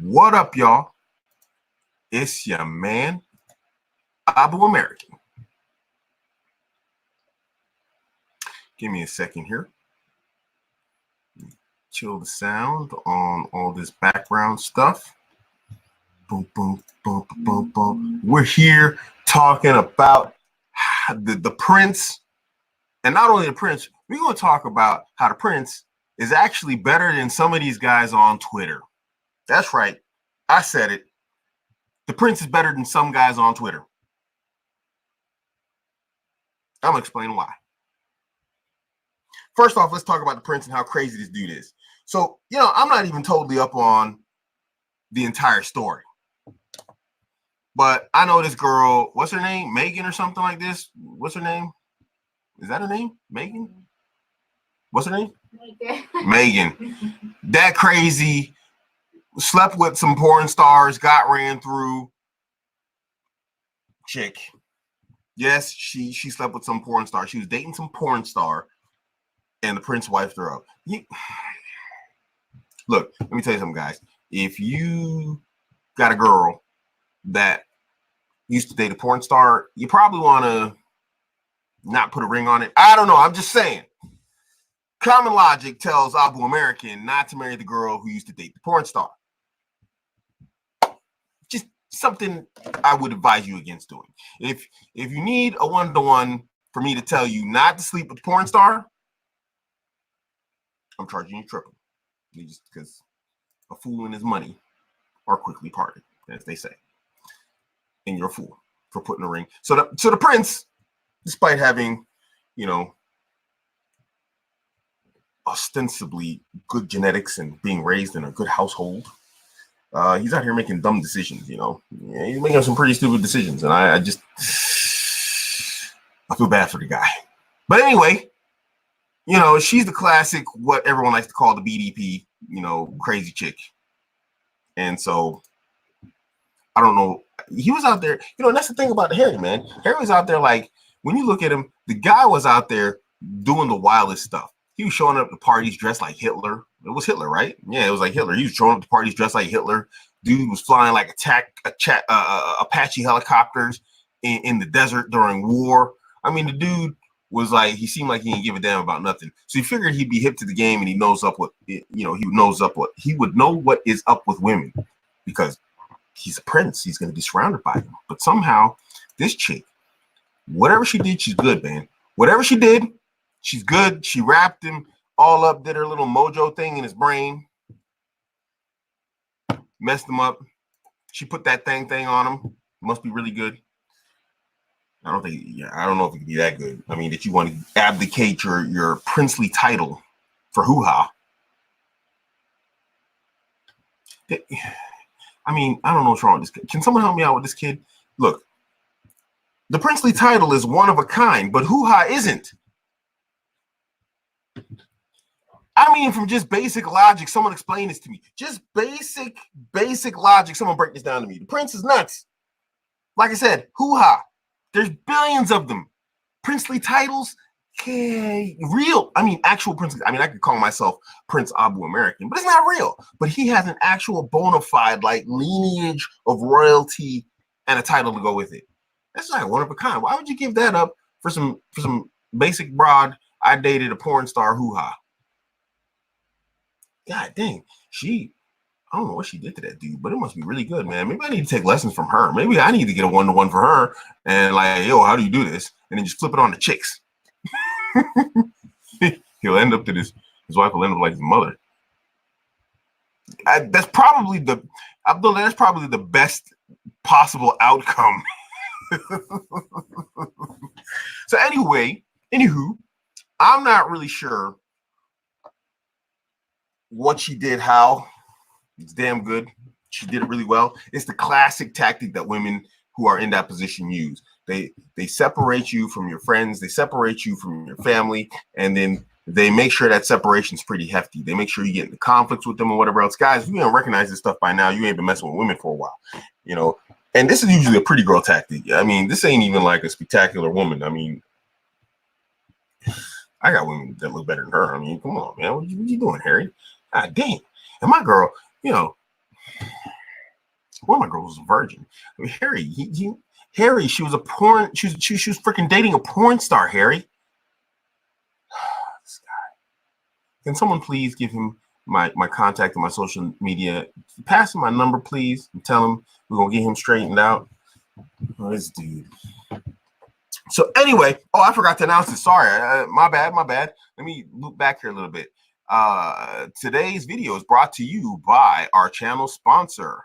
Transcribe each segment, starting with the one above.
What up, y'all? It's your man, Abuamerican. Give me a second here. Chill the sound on all this background stuff. Boom, boom, boom, boom, boom. We're here talking about the prince. And not only the prince, we're going to talk about how the prince is actually better than some of these guys on Twitter. That's right. I said it. The prince is better than some guys on Twitter. I'm going to explain why. First off, let's talk about the prince and how crazy this dude is. So, I'm not even totally up on the entire story. But I know this girl, what's her name? Megan or something like this? What's her name? Is that her name? Megan? What's her name? Megan. That crazy, slept with some porn stars, got ran through. Chick. Yes, she slept with some porn star. She was dating some porn star, and the prince wifed her up. Look, let me tell you something, guys. If you got a girl that used to date a porn star, you probably want to not put a ring on it. I don't know. I'm just saying. Common logic tells Abuamerican not to marry the girl who used to date the porn star. Just something I would advise you against doing. If you need a one-to-one for me to tell you not to sleep with the porn star, I'm charging you triple. Just because a fool and his money are quickly parted, as they say. And you're a fool for putting a ring. So the prince, despite having, ostensibly good genetics and being raised in a good household, he's out here making dumb decisions. He's making some pretty stupid decisions, and I feel bad for the guy. But anyway, she's the classic, what everyone likes to call the BDP, crazy chick. And so, I don't know. He was out there, and that's the thing about Harry, man. Harry was out there, like, when you look at him, the guy was out there doing the wildest stuff. He was showing up to parties dressed like Hitler. It was Hitler, right? Yeah, it was like Hitler. He was showing up to parties dressed like Hitler. Dude was flying like Apache helicopters in the desert during war. I mean, the dude was like, he seemed like he didn't give a damn about nothing. So he figured he'd be hip to the game, and he would know what is up with women, because he's a prince. He's going to be surrounded by them. But somehow, this chick, whatever she did, she's good, man. Whatever she did, she's good. She wrapped him all up, did her little mojo thing in his brain, messed him up. She put that thing on him. Must be really good. I don't know if it could be that good. I mean, that you want to abdicate your princely title for hoo-ha. I mean, I don't know what's wrong with this kid. Can someone help me out with this kid? Look, the princely title is one of a kind, but hoo-ha isn't. I mean, from just basic logic, someone explain this to me. Just basic logic, someone break this down to me. The prince is nuts. Like I said, hoo-ha. There's billions of them. Princely titles, actual princely. I mean, I could call myself Prince Abuamerican, but it's not real. But he has an actual bona fide, like, lineage of royalty and a title to go with it. That's like one of a kind. Why would you give that up for some basic broad? I dated a porn star hoo-ha. God dang, I don't know what she did to that dude, but it must be really good, man. Maybe I need to take lessons from her. Maybe I need to get a one-to-one for her and, like, yo, how do you do this? And then just flip it on the chicks. He'll end up to his wife will end up like his mother. That's probably the best possible outcome. So anywho, I'm not really sure what she did, how. It's damn good. She did it really well. It's the classic tactic that women who are in that position use. They separate you from your friends. They separate you from your family. And then they make sure that separation's pretty hefty. They make sure you get into conflicts with them or whatever else. Guys, if you don't recognize this stuff by now, you ain't been messing with women for a while. And this is usually a pretty girl tactic. I mean, this ain't even like a spectacular woman. I mean, I got women that look better than her. I mean, come on, man. What you doing, Harry? God dang. And my girl, One of my girls was a virgin. I mean, Harry, Harry, she was a porn. She was freaking dating a porn star. Harry. This guy. Can someone please give him my contact and my social media? Pass him my number, please, and tell him we're gonna get him straightened out. Oh, this dude. So anyway, oh, I forgot to announce it. Sorry, my bad. Let me loop back here a little bit. Today's video is brought to you by our channel sponsor,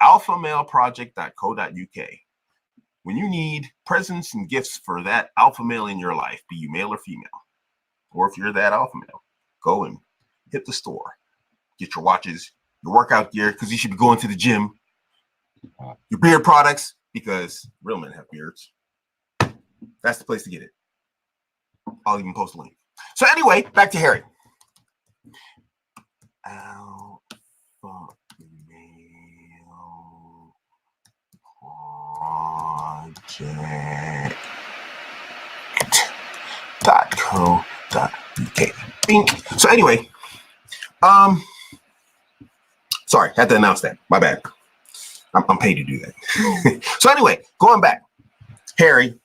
alphamaleproject.co.uk. When you need presents and gifts for that alpha male in your life, be you male or female, or if you're that alpha male, go and hit the store, get your watches, your workout gear, because you should be going to the gym, your beard products, because real men have beards. That's the place to get it. I'll even post a link. So anyway, back to Harry. alphamaleproject.co.uk. So anyway, sorry, had to announce that. My bad. I'm paid to do that. So anyway, going back, Harry,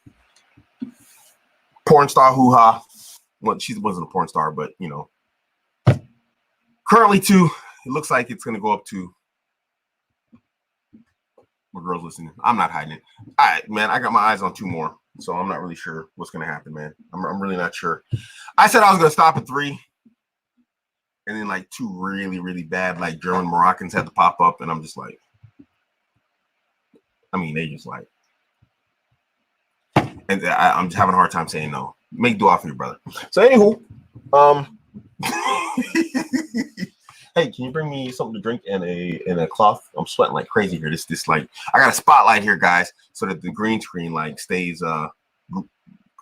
porn star hoo-ha. Well, she wasn't a porn star, but you know, currently too, it looks like it's going to go up to. My girl's listening. I'm not hiding it. All right, man, I got my eyes on 2 more, so I'm not really sure what's going to happen, man. I'm really not sure. I said I was going to stop at 3, and then like 2 really, really bad, like German Moroccans had to pop up, and I'm just like, I mean, they just like, and I'm just having a hard time saying no. Make dua for your brother. So anywho, hey, can you bring me something to drink and a cloth? I'm sweating like crazy here. This like, I got a spotlight here, guys, so that the green screen like stays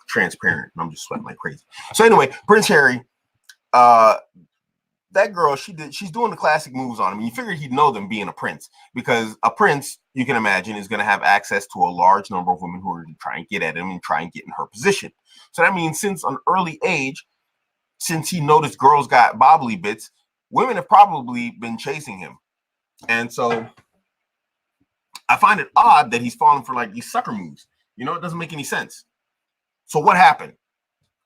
transparent. And I'm just sweating like crazy. So anyway, Prince Harry, that girl, she's doing the classic moves on him. You figured he'd know them being a prince, because a prince, you can imagine, is going to have access to a large number of women who are going to try and get at him and try and get in her position. So that means since an early age, since he noticed girls got bobbly bits, women have probably been chasing him. And so I find it odd that he's falling for like these sucker moves. You know, it doesn't make any sense. So what happened?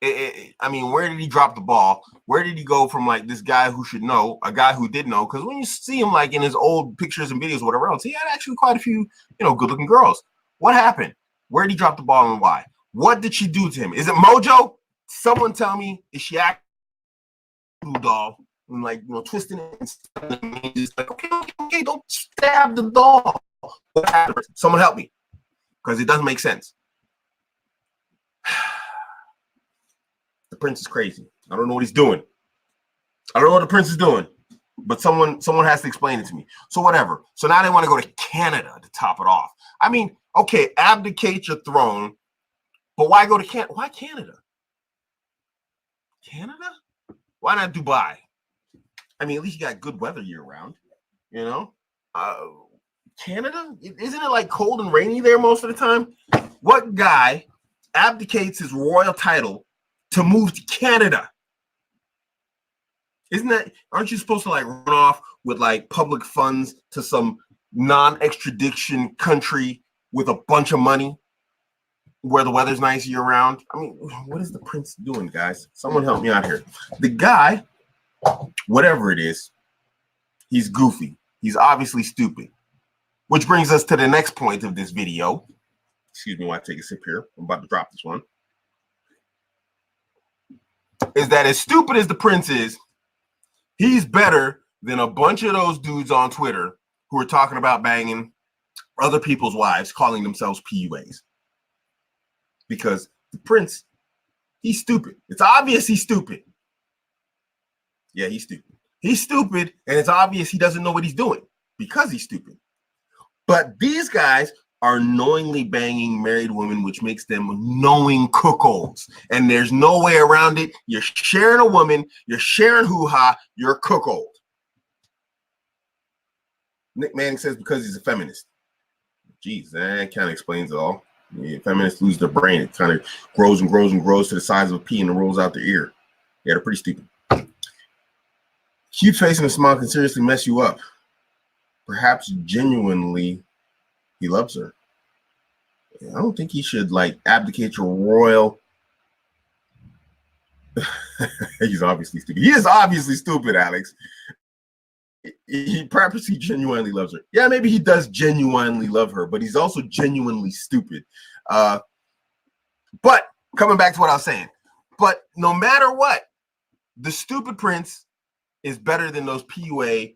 I mean, where did he drop the ball? Where did he go from like this guy who should know, a guy who did know? Because when you see him like in his old pictures and videos, whatever else, he had actually quite a few, you know, good looking girls. What happened? Where did he drop the ball and why? What did she do to him? Is it mojo? Someone tell me, is she acting doll and like, you know, twisting it and just like, okay, don't stab the doll. What happened? Someone help me, because it doesn't make sense. The prince is crazy. I don't know what he's doing. I don't know what the prince is doing, but someone has to explain it to me. So whatever. So now they want to go to Canada to top it off. I mean, okay, abdicate your throne, but why go to Canada? Why Canada? Canada? Why not Dubai? I mean, at least you got good weather year round, you know? Canada? Isn't it like cold and rainy there most of the time? What guy abdicates his royal title to move to Canada? Aren't you supposed to like run off with like public funds to some non-extradition country with a bunch of money where the weather's nice year round? I mean, what is the prince doing, guys? Someone help me out here. The guy, whatever it is, he's goofy. He's obviously stupid. Which brings us to the next point of this video. Excuse me while I take a sip here. I'm about to drop this one. Is that as stupid as the prince is, he's better than a bunch of those dudes on Twitter who are talking about banging other people's wives, calling themselves PUAs. Because the prince, he's stupid. It's obvious he's stupid. Yeah, he's stupid. He's stupid, and it's obvious he doesn't know what he's doing because he's stupid. But these guys are knowingly banging married women, which makes them knowing cuckolds. And there's no way around it. You're sharing a woman, you're sharing hoo-ha, you're a cuckold. Nick Manning says because he's a feminist. Jeez, that kind of explains it all. Yeah, feminists lose their brain. It kind of grows and grows and grows to the size of a pea and it rolls out their ear. Yeah, they're pretty stupid. Cute face and a smile can seriously mess you up. perhaps genuinely he loves her. I don't think he should like abdicate your royal. He's obviously stupid. He is obviously stupid, Alex. Perhaps he genuinely loves her. Yeah, maybe he does genuinely love her, but he's also genuinely stupid. But coming back to what I was saying, but no matter what, the stupid prince is better than those PUA,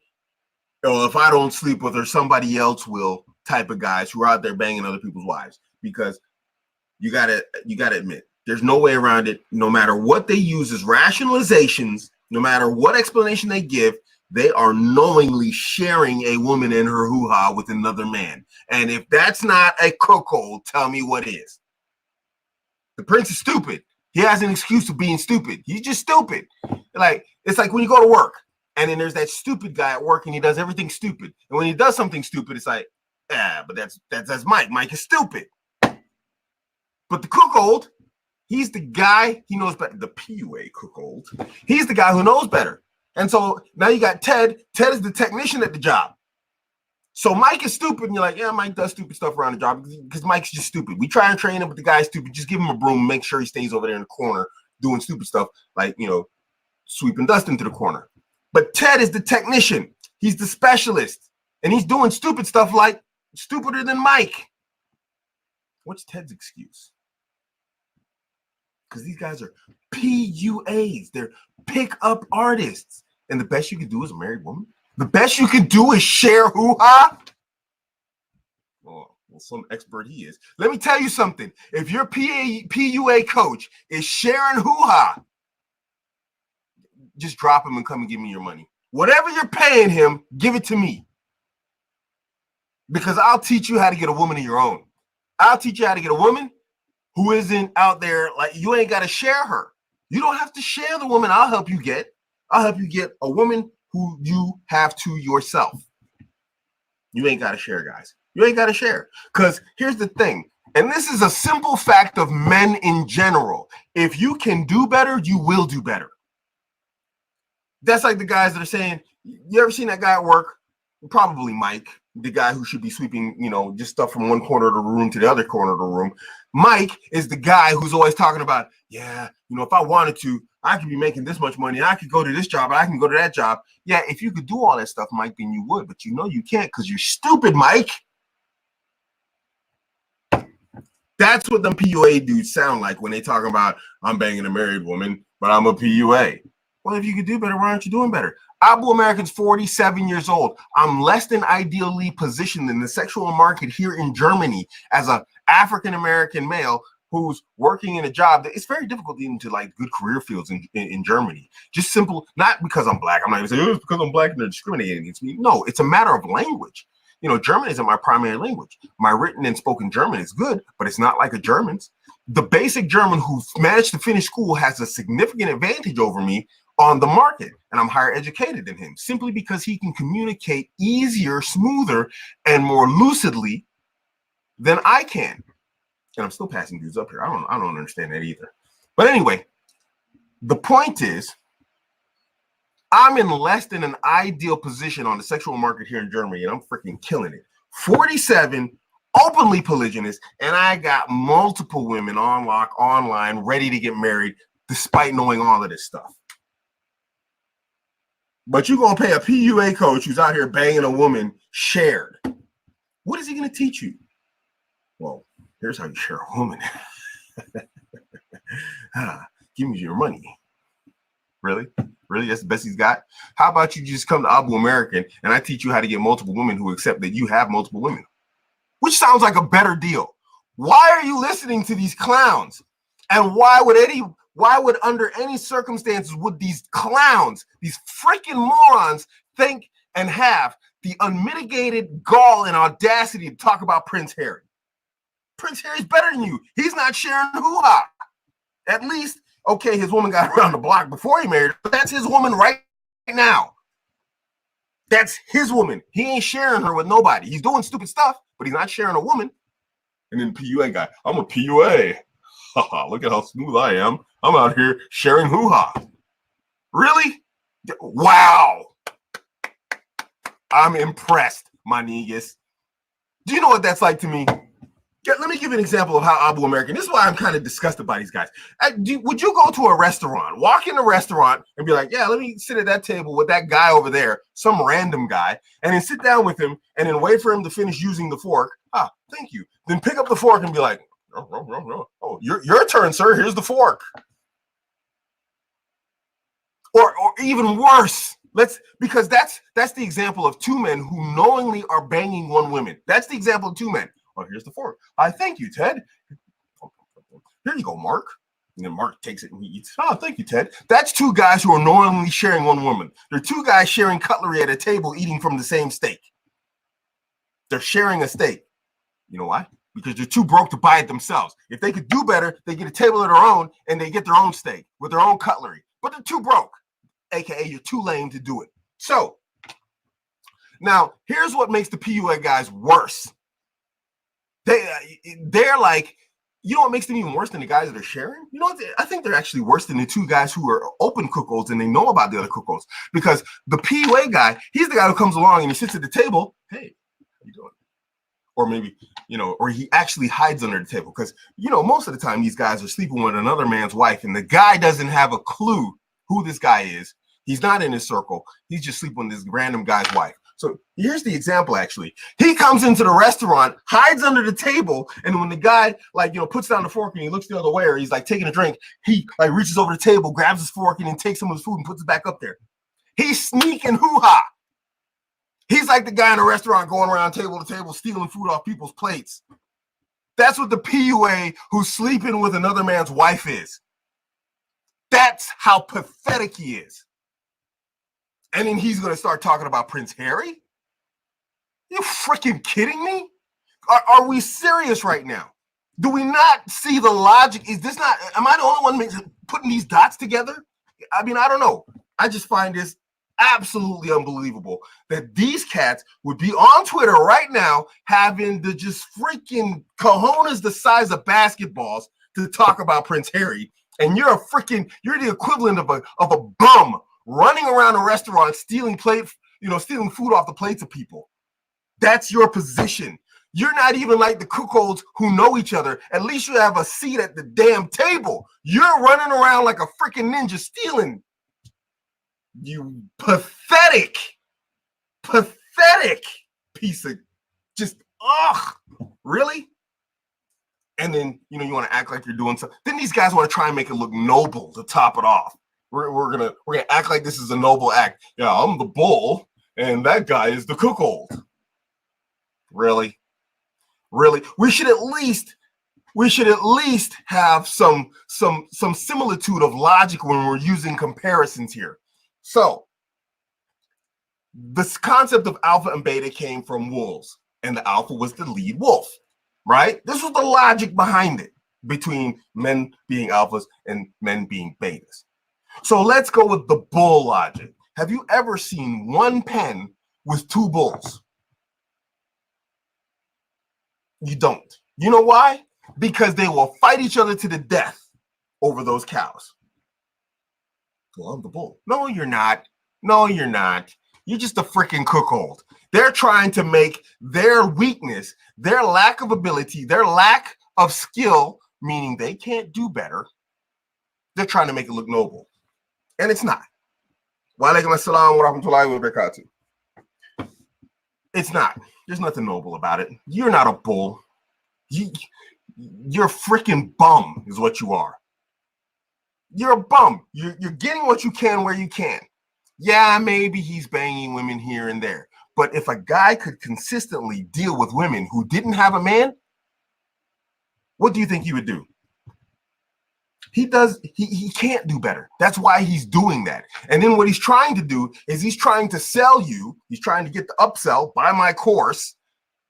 or if I don't sleep with her, somebody else will type of guys who are out there banging other people's wives. Because you gotta admit, there's no way around it. No matter what they use as rationalizations, no matter what explanation they give, they are knowingly sharing a woman and her hoo-ha with another man. And if that's not a cuckold, tell me what is. The prince is stupid. He has an excuse for being stupid. He's just stupid. Like, it's like when you go to work and then there's that stupid guy at work and he does everything stupid. And when he does something stupid, it's like, but that's Mike. Mike is stupid. But the cuckold, he's the guy, he knows better. The PUA cuckold, he's the guy who knows better. And so now you got Ted. Ted is the technician at the job. So Mike is stupid, and you're like, yeah, Mike does stupid stuff around the job because Mike's just stupid. We try and train him, but the guy's stupid. Just give him a broom, make sure he stays over there in the corner doing stupid stuff, like, sweeping dust into the corner. But Ted is the technician. He's the specialist, and he's doing stupid stuff like stupider than Mike. What's Ted's excuse? Because these guys are PUAs. They're pickup artists. And the best you can do is a married woman? The best you can do is share hoo-ha? Well, some expert he is. Let me tell you something. If your PUA coach is sharing hoo-ha, just drop him and come and give me your money. Whatever you're paying him, give it to me. Because I'll teach you how to get a woman of your own. I'll teach you how to get a woman who isn't out there, like, you ain't got to share her. You don't have to share the woman I'll help you get. I'll help you get a woman who you have to yourself. You ain't got to share, guys. You ain't got to share. Because here's the thing, and this is a simple fact of men in general. If you can do better, you will do better. That's like the guys that are saying, you ever seen that guy at work? Probably Mike, the guy who should be sweeping, just stuff from one corner of the room to the other corner of the room. Mike is the guy who's always talking about, if I wanted to, I could be making this much money. I could go to this job. I can go to that job. Yeah, if you could do all that stuff, Mike, then you would. But you can't because you're stupid, Mike. That's what them PUA dudes sound like when they talk about, I'm banging a married woman, but I'm a PUA. Well, if you could do better, why aren't you doing better? Abuamerican's 47 years old. I'm less than ideally positioned in the sexual market here in Germany as an African-American male who's working in a job that it's very difficult even to like good career fields in Germany. Just simple, not because I'm black. I'm not even saying it's because I'm black and they're discriminating against me. No, it's a matter of language. German isn't my primary language. My written and spoken German is good, but it's not like a German's. The basic German who managed to finish school has a significant advantage over me on the market, and I'm higher educated than him simply because he can communicate easier, smoother, and more lucidly than I can. And I'm still passing dudes up here. I don't understand that either. But anyway, the point is, I'm in less than an ideal position on the sexual market here in Germany, and I'm freaking killing it. 47, openly polygynous, and I got multiple women on lock, online, ready to get married, despite knowing all of this stuff. But you're going to pay a PUA coach who's out here banging a woman shared. What is he going to teach you? Well, here's how you share a woman. Give me your money. Really? Really? That's the best he's got? How about you just come to Abuamerican and I teach you how to get multiple women who accept that you have multiple women? Which sounds like a better deal. Why are you listening to these clowns? And why would under any circumstances would these clowns, these freaking morons, think and have the unmitigated gall and audacity to talk about Prince Harry? Prince Harry's better than you. He's not sharing hoo-ha. At least, okay, his woman got around the block before he married her, but that's his woman right now. That's his woman. He ain't sharing her with nobody. He's doing stupid stuff, but he's not sharing a woman. And then PUA guy, I'm a PUA. Look at how smooth I am. I'm out here sharing hoo-ha. Really? Wow. I'm impressed. my niggas. Do you know what that's like to me? Yeah, let me give you an example of how Abuamerican. This is why I'm kind of disgusted by these guys. Would you go to a restaurant, walk in a restaurant, and be like, yeah, let me sit at that table with that guy over there, some random guy, and then sit down with him and then wait for him to finish using the fork? Ah, thank you. Then pick up the fork and be like, no. Oh, your turn, sir. Here's the fork. Or even worse. Because that's the example of two men who knowingly are banging one woman. That's the example of two men. Oh, here's the fork. I thank you, Ted. Here you go, Mark. And then Mark takes it and he eats. Oh, thank you, Ted. That's two guys who are knowingly sharing one woman. They're two guys sharing cutlery at a table eating from the same steak. They're sharing a steak. You know why? Because they're too broke to buy it themselves. If they could do better, they get a table of their own and they get their own steak with their own cutlery. But they're too broke. AKA, you're too lame to do it. So, now, here's what makes the PUA guys worse. They're like, you know what makes them even worse than the guys that are sharing? You know what? I think they're actually worse than the two guys who are open cuckolds and they know about the other cuckolds. Because the PUA guy, he's the guy who comes along and he sits at the table. Hey, how you doing? Or maybe, or he actually hides under the table. Because, most of the time these guys are sleeping with another man's wife and the guy doesn't have a clue who this guy is. He's not in his circle. He's just sleeping with this random guy's wife. So here's the example, actually. He comes into the restaurant, hides under the table, and when the guy, puts down the fork and he looks the other way or he's, taking a drink, he, reaches over the table, grabs his fork, and then takes some of his food and puts it back up there. He's sneaking hoo-ha. He's like the guy in a restaurant going around table to table, stealing food off people's plates. That's what the PUA who's sleeping with another man's wife is. That's how pathetic he is. And then he's going to start talking about Prince Harry? You freaking kidding me? Are we serious right now? Do we not see the logic? Am I the only one putting these dots together? I mean, I don't know. I just find this absolutely unbelievable that these cats would be on Twitter right now having the just freaking cojones the size of basketballs to talk about Prince Harry. And you're the equivalent of a bum running around a restaurant, stealing food off the plates of people. That's your position. You're not even like the cuckolds who know each other. At least you have a seat at the damn table. You're running around like a freaking ninja stealing. You pathetic piece of really? And then, you want to act like you're doing something. Then these guys want to try and make it look noble to top it off. We're gonna act like this is a noble act. Yeah, I'm the bull, and that guy is the cuckold. Really? We should at least have some similitude of logic when we're using comparisons here. So, this concept of alpha and beta came from wolves, and the alpha was the lead wolf, right? This was the logic behind it, between men being alphas and men being betas. So let's go with the bull logic. Have you ever seen one pen with two bulls? You don't. You know why? Because they will fight each other to the death over those cows. Well, I'm the bull. No, you're not. You're just a freaking cuckold. They're trying to make their weakness, their lack of ability, their lack of skill, meaning they can't do better. They're trying to make it look noble. And it's not. Wa alaikum assalam wa rahmatullahi wa barakatuh. It's not. There's nothing noble about it. You're not a bull. You're a freaking bum is what you are. You're a bum. You're getting what you can where you can. Yeah, maybe he's banging women here and there. But if a guy could consistently deal with women who didn't have a man, what do you think he would do? He can't do better. That's why he's doing that. And then what he's trying to do is he's trying to sell you. He's trying to get the upsell, buy my course,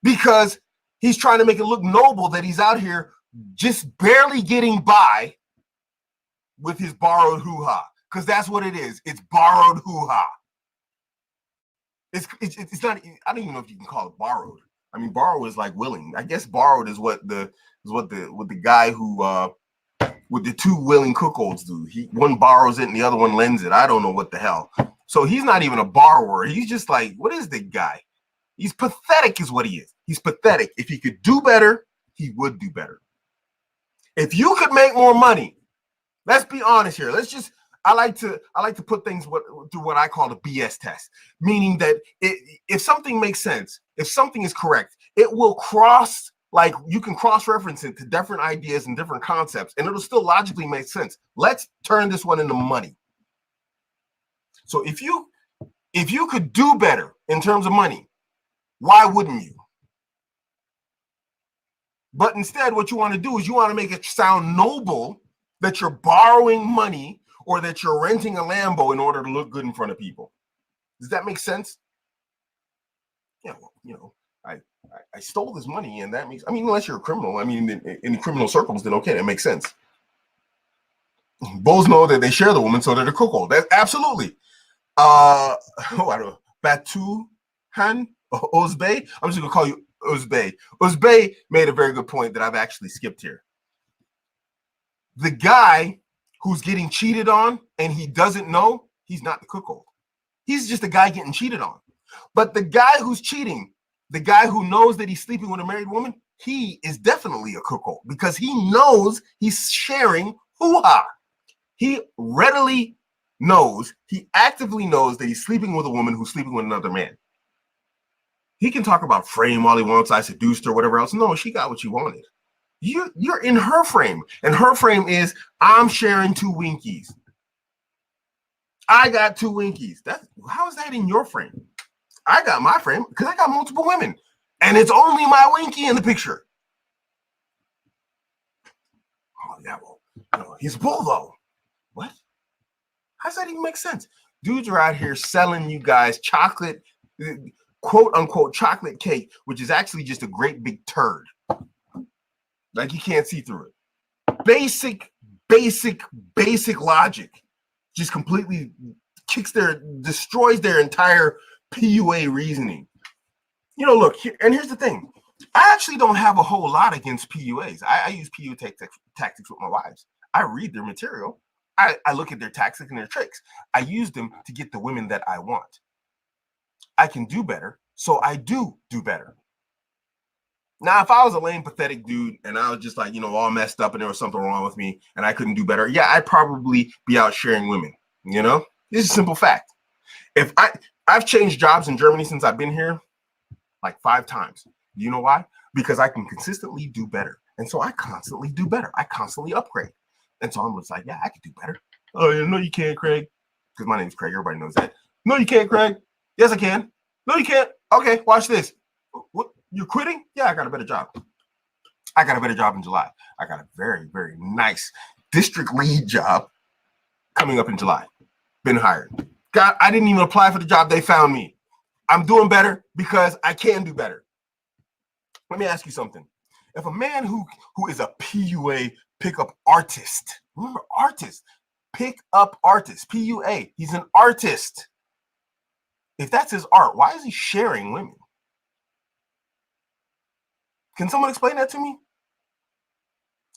because he's trying to make it look noble that he's out here just barely getting by with his borrowed hoo-ha. Because that's what it is. It's borrowed hoo-ha. It's not. I don't even know if you can call it borrowed. I mean, borrow is like willing. I guess borrowed is what the guy who with the two willing cuckolds do. One borrows it and the other one lends it. I don't know what the hell. So he's not even a borrower. He's just like, what is the guy? He's pathetic is what he is. He's pathetic. If he could do better, he would do better. If you could make more money, let's be honest here. I like to put things through what I call the BS test, meaning that if something makes sense, if something is correct, it will cross, like you can cross-reference it to different ideas and different concepts, and it'll still logically make sense. Let's turn this one into money. So if you could do better in terms of money, why wouldn't you? But instead, what you want to do is you want to make it sound noble that you're borrowing money or that you're renting a Lambo in order to look good in front of people. Does that make sense? Yeah, well, I stole this money, and that means, unless you're a criminal, in criminal circles, then okay, that makes sense. Bulls know that they share the woman, so they're the cuckold. That's absolutely. I don't know, Batuhan Ozbey. I'm just gonna call you Ozbey. Ozbey made a very good point that I've actually skipped here. The guy who's getting cheated on and he doesn't know, he's not the cuckold. He's just a guy getting cheated on. But the guy who's cheating, the guy who knows that he's sleeping with a married woman, he is definitely a cuckold because he knows he's sharing hoo-ha. He readily knows, he actively knows that he's sleeping with a woman who's sleeping with another man. He can talk about frame all he wants, I seduced her, whatever else. No, she got what she wanted. You're in her frame, and her frame is, I'm sharing 2 Winkies. I got 2 Winkies. How is that in your frame? I got my frame because I got multiple women, and it's only my Winky in the picture. Oh yeah, well, he's a bull though. What? How does that even make sense? Dudes are out here selling you guys chocolate, quote unquote chocolate cake, which is actually just a great big turd. Like you can't see through it. Basic logic just completely destroys their entire PUA reasoning. Look, here's the thing. I actually don't have a whole lot against PUAs. I use PUA tactics with my wives. I read their material. I look at their tactics and their tricks. I use them to get the women that I want. I can do better, so I do better. Now, if I was a lame, pathetic dude and I was just like, all messed up and there was something wrong with me and I couldn't do better, yeah, I'd probably be out sharing women, This is a simple fact. If I've changed jobs in Germany since I've been here like 5 times. You know why? Because I can consistently do better. And so I constantly do better. I constantly upgrade. And so I'm just like, yeah, I can do better. Oh, no, you can't, Craig. Because my name's Craig. Everybody knows that. No, you can't, Craig. Yes, I can. No, you can't. Okay, watch this. What? You're quitting? Yeah, I got a better job. I got a better job in July. I got a very, very nice district lead job coming up in July. Been hired. God, I didn't even apply for the job. They found me. I'm doing better because I can do better. Let me ask you something. If a man who is a PUA pickup artist, remember artist, pickup artist, PUA, he's an artist. If that's his art, why is he sharing women? Can someone explain that to me?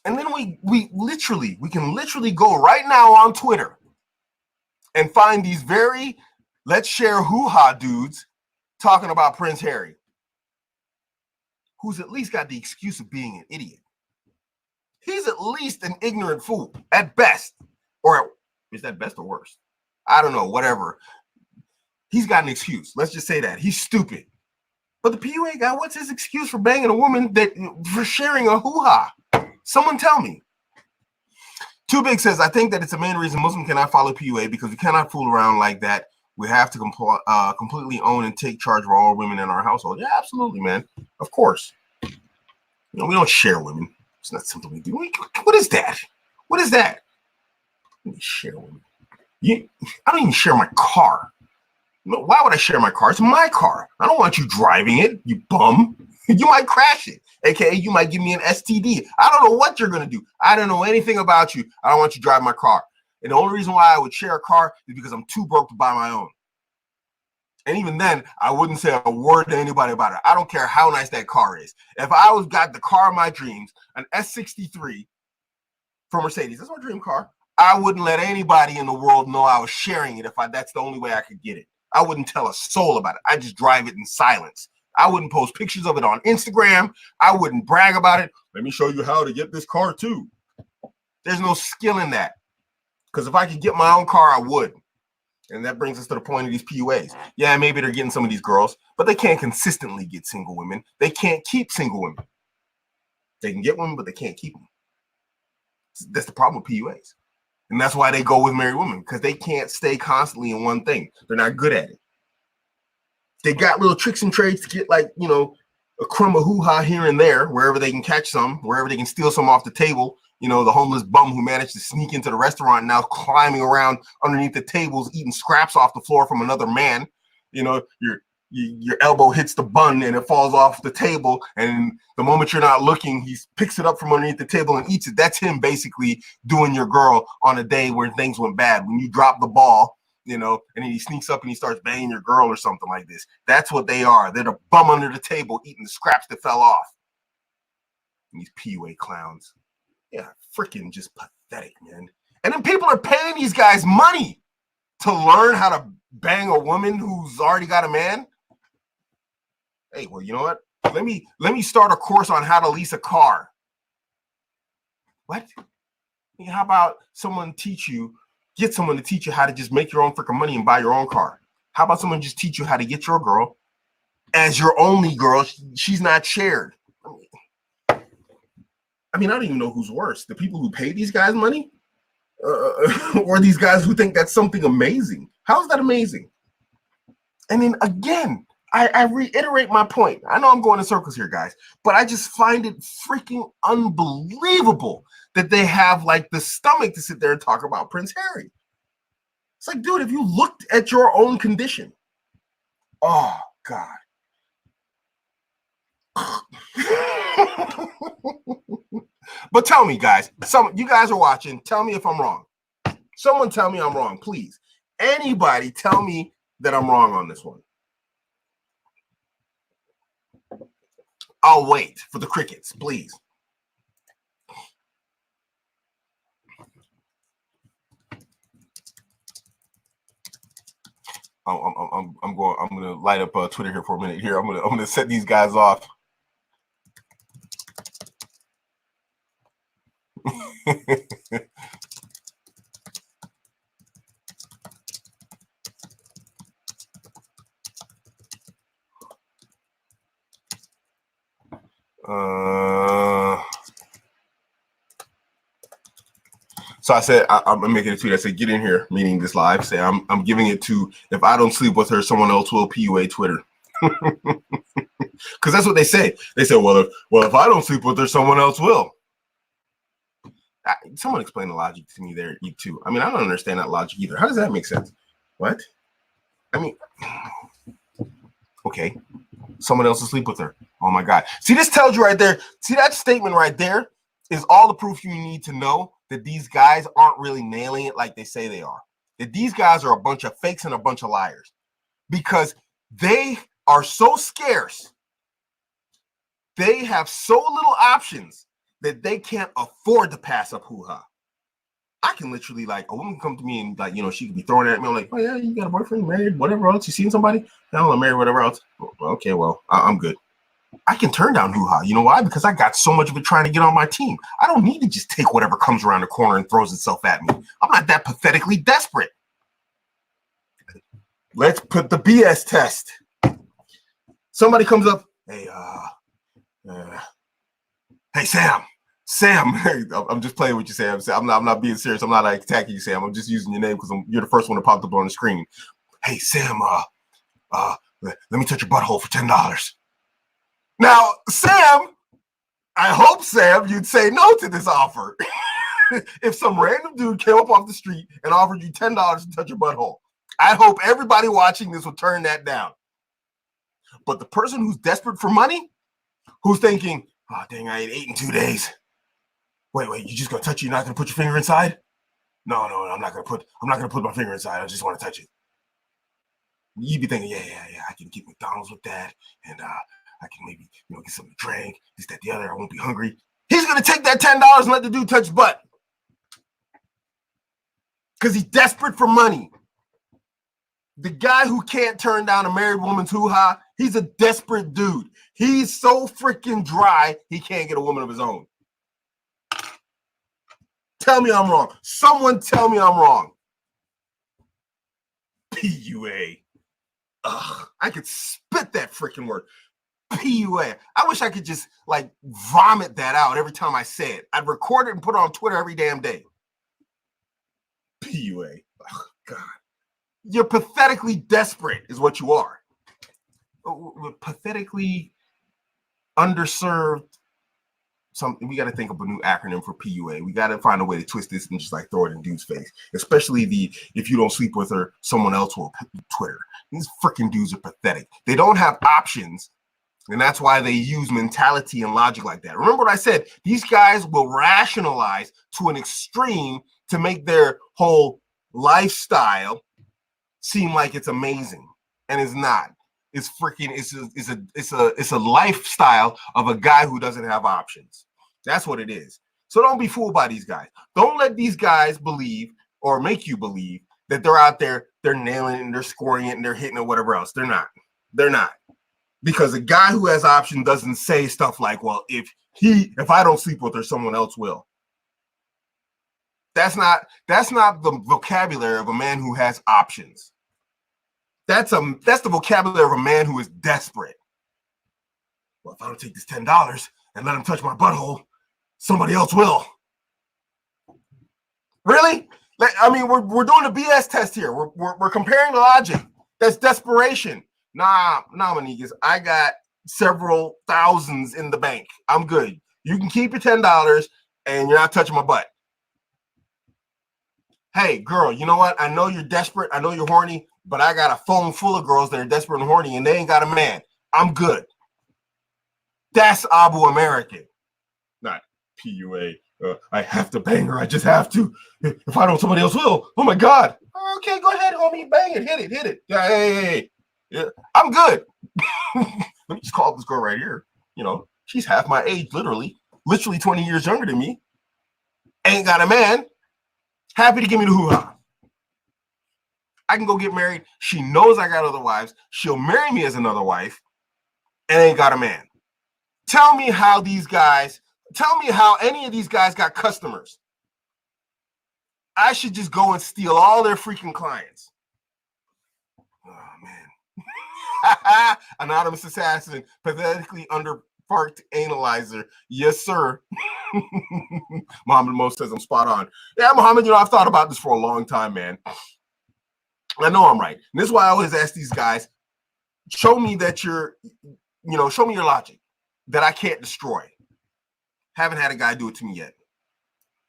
And then we can literally go right now on Twitter and find these very let's share hoo-ha dudes talking about Prince Harry, who's at least got the excuse of being an idiot. He's at least an ignorant fool at best. Or is that best or worse? I don't know, whatever. He's got an excuse. Let's just say that. He's stupid. But the PUA guy, what's his excuse for banging a woman for sharing a hoo-ha? Someone tell me. Too Big says, I think that it's the main reason Muslims cannot follow PUA because we cannot fool around like that. We have to completely own and take charge of all women in our household. Yeah, absolutely, man. Of course. We don't share women. It's not something we do. What is that? What is that? We share women. I don't even share my car. Why would I share my car? It's my car. I don't want you driving it, you bum. You might crash it. AKA, you might give me an STD. I don't know what you're going to do. I don't know anything about you. I don't want you driving my car. And the only reason why I would share a car is because I'm too broke to buy my own. And even then, I wouldn't say a word to anybody about it. I don't care how nice that car is. If I got the car of my dreams, an S63 from Mercedes, that's my dream car, I wouldn't let anybody in the world know I was sharing it if that's the only way I could get it. I wouldn't tell a soul about it. I just drive it in silence I wouldn't post pictures of it on Instagram. I wouldn't brag about it. Let me show you how to get this car too. There's no skill in that. Because if I could get my own car, I would. And that brings us to the point of these PUAs. Yeah, maybe they're getting some of these girls, but they can't consistently get single women. They can't keep single women. They can get women, but they can't keep them. That's the problem with PUAs. And that's why they go with married women, because they can't stay constantly in one thing. They're not good at it. They got little tricks and trades to get, like, you know, a crumb of hoo-ha here and there, wherever they can catch some, wherever they can steal some off the table. You know, the homeless bum who managed to sneak into the restaurant, now climbing around underneath the tables, eating scraps off the floor from another man. You know, your elbow hits the bun and it falls off the table. And the moment you're not looking, he picks it up from underneath the table and eats it. That's him basically doing your girl on a day where things went bad. When you drop the ball, you know, and then he sneaks up and he starts banging your girl or something like this. That's what they are. They're the bum under the table eating the scraps that fell off. And these PUA clowns. Yeah, freaking just pathetic, man. And then people are paying these guys money to learn how to bang a woman who's already got a man. Hey, well, you know what? Let me start a course on how to lease a car. What? How about get someone to teach you how to just make your own freaking money and buy your own car? How about someone just teach you how to get your girl as your only girl? She's not shared. I mean, I don't even know who's worse. The people who pay these guys money or these guys who think that's something amazing. How is that amazing? And then again, I reiterate my point. I know I'm going in circles here, guys, but I just find it freaking unbelievable that they have like the stomach to sit there and talk about Prince Harry. It's like, dude, if you looked at your own condition, oh God. But tell me, guys, you guys are watching. Tell me if I'm wrong. Someone tell me I'm wrong, please. Anybody tell me that I'm wrong on this one. I'll wait for the crickets, please. I'm gonna light up Twitter here for a minute. Here, I'm gonna set these guys off. So I said, I'm making a tweet. I said, get in here, meaning this live. Say, I'm giving it to, if I don't sleep with her, someone else will. PUA Twitter. Because that's what they say. They say, well, if I don't sleep with her, someone else will. Someone explain the logic to me there, you too. I mean, I don't understand that logic either. How does that make sense? What? I mean, okay. Someone else will sleep with her. Oh my God. See, this tells you right there. See, that statement right there is all the proof you need to know that these guys aren't really nailing it like they say they are. That these guys are a bunch of fakes and a bunch of liars. Because they are so scarce. They have so little options that they can't afford to pass up hoo-ha. I can literally, like, a woman come to me and, like, you know, she could be throwing it at me. I'm like, oh yeah, you got a boyfriend, married, whatever else. You seen somebody? No, I'm married, whatever else. Okay, well, I'm good. I can turn down hoo-ha. You know why? Because I got so much of it trying to get on my team. I don't need to just take whatever comes around the corner and throws itself at me. I'm not that pathetically desperate. Let's put the BS test. Somebody comes up, hey, hey, Sam, I'm just playing with you, Sam. I'm not being serious. I'm not like attacking you, Sam. I'm just using your name because you're the first one that popped up on the screen. Hey, Sam, let me touch your butthole for $10. Now, Sam, I hope, Sam, you'd say no to this offer. If some random dude came up off the street and offered you $10 to touch your butthole, I hope everybody watching this will turn that down. But the person who's desperate for money, who's thinking, oh, dang, I ate 8 in 2 days. Wait, you just gonna touch it? You're not gonna put your finger inside? No, I'm not gonna put my finger inside. I just want to touch it. You'd be thinking, yeah, I can get McDonald's with that, and I can maybe, you know, get something to drink, this, that, the other. I won't be hungry. He's gonna take that $10 and let the dude touch his butt because he's desperate for money. The guy who can't turn down a married woman's hoo-ha, he's a desperate dude. He's so freaking dry, he can't get a woman of his own. Tell me I'm wrong. Someone tell me I'm wrong. PUA. Ugh, I could spit that freaking word. PUA. I wish I could just like vomit that out every time I say it. I'd record it and put it on Twitter every damn day. PUA. Oh, God. You're pathetically desperate is what you are. Pathetically underserved. Something we got to think of a new acronym for PUA. We got to find a way to twist this and just like throw it in dude's face. Especially the if you don't sleep with her, someone else will Twitter. These freaking dudes are pathetic. They don't have options, and that's why they use mentality and logic like that. Remember what I said? These guys will rationalize to an extreme to make their whole lifestyle seem like it's amazing, and it's not. It's freaking. It's a lifestyle of a guy who doesn't have options. That's what it is. So don't be fooled by these guys. Don't let these guys believe or make you believe that they're out there, they're nailing it and they're scoring it and they're hitting it, whatever else. They're not. They're not. Because a guy who has options doesn't say stuff like, "Well, if I don't sleep with her, someone else will." That's not the vocabulary of a man who has options. That's the vocabulary of a man who is desperate. Well, if I don't take this $10 and let him touch my butthole, somebody else will. Really? I mean, we're doing a BS test here. We're comparing the logic. That's desperation. Nah, Manigas. I got several thousands in the bank. I'm good. You can keep your $10 and you're not touching my butt. Hey, girl, you know what? I know you're desperate. I know you're horny, but I got a phone full of girls that are desperate and horny, and they ain't got a man. I'm good. That's Abuamerican, not PUA. I have to bang her. I just have to. If I don't, somebody else will. Oh, my God. Okay, go ahead, homie. Bang it. Hit it. Yeah, hey. Yeah, I'm good. Let me just call this girl right here. You know, she's half my age, literally 20 years younger than me. Ain't got a man. Happy to give me the hoo-ha. I can go get married. She knows I got other wives. She'll marry me as another wife and ain't got a man. Tell me how any of these guys got customers. I should just go and steal all their freaking clients. Oh, man. Anonymous assassin, pathetically underparked analyzer. Yes, sir. Muhammad Mo says I'm spot on. Yeah, Muhammad, I've thought about this for a long time, man. I know I'm right. And this is why I always ask these guys, show me your logic that I can't destroy. Haven't had a guy do it to me yet.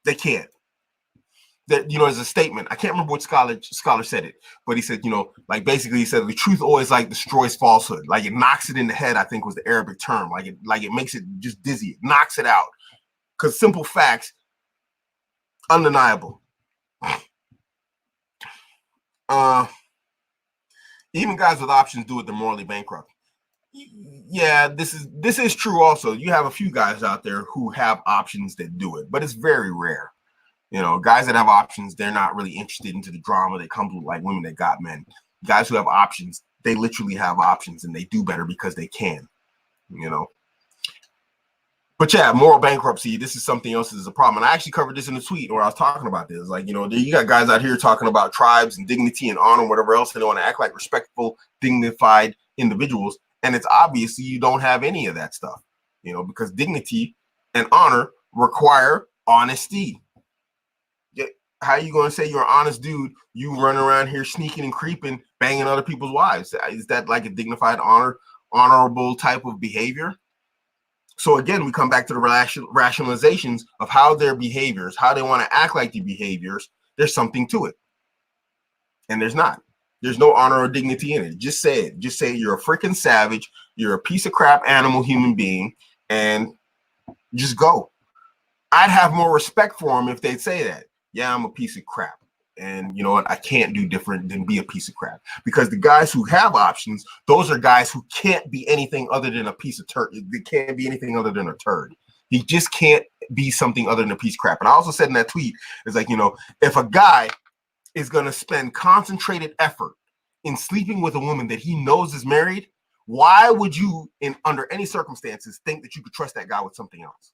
They can't. That, as a statement, I can't remember what scholar said it, but he said, basically he said the truth always destroys falsehood. Like it knocks it in the head, I think was the Arabic term. Like it makes it just dizzy. It knocks it out. Because simple facts, undeniable. Even guys with options do it, they're morally bankrupt. Yeah, this is true also. You have a few guys out there who have options that do it, but it's very rare. Guys that have options, they're not really interested into the drama that comes with like women that got men. Guys who have options, they literally have options and they do better because they can, But yeah, moral bankruptcy, this is something else that's a problem. And I actually covered this in a tweet where I was talking about this. Like, you got guys out here talking about tribes and dignity and honor and whatever else, and they want to act like respectful, dignified individuals. And it's obviously you don't have any of that stuff, because dignity and honor require honesty. How are you going to say you're an honest dude? You run around here sneaking and creeping, banging other people's wives. Is that like a dignified, honorable type of behavior? So again, we come back to the rationalizations of how their behaviors, how they want to act like the behaviors, there's something to it. And there's not. There's no honor or dignity in it. Just say it. Just say you're a freaking savage. You're a piece of crap animal human being. And just go. I'd have more respect for them if they'd say that. Yeah, I'm a piece of crap. And you know what? I can't do different than be a piece of crap. Because the guys who have options, those are guys who can't be anything other than a piece of turd. They can't be anything other than a turd. He just can't be something other than a piece of crap. And I also said in that tweet, it's like, if a guy is going to spend concentrated effort in sleeping with a woman that he knows is married, why would you, under any circumstances, think that you could trust that guy with something else?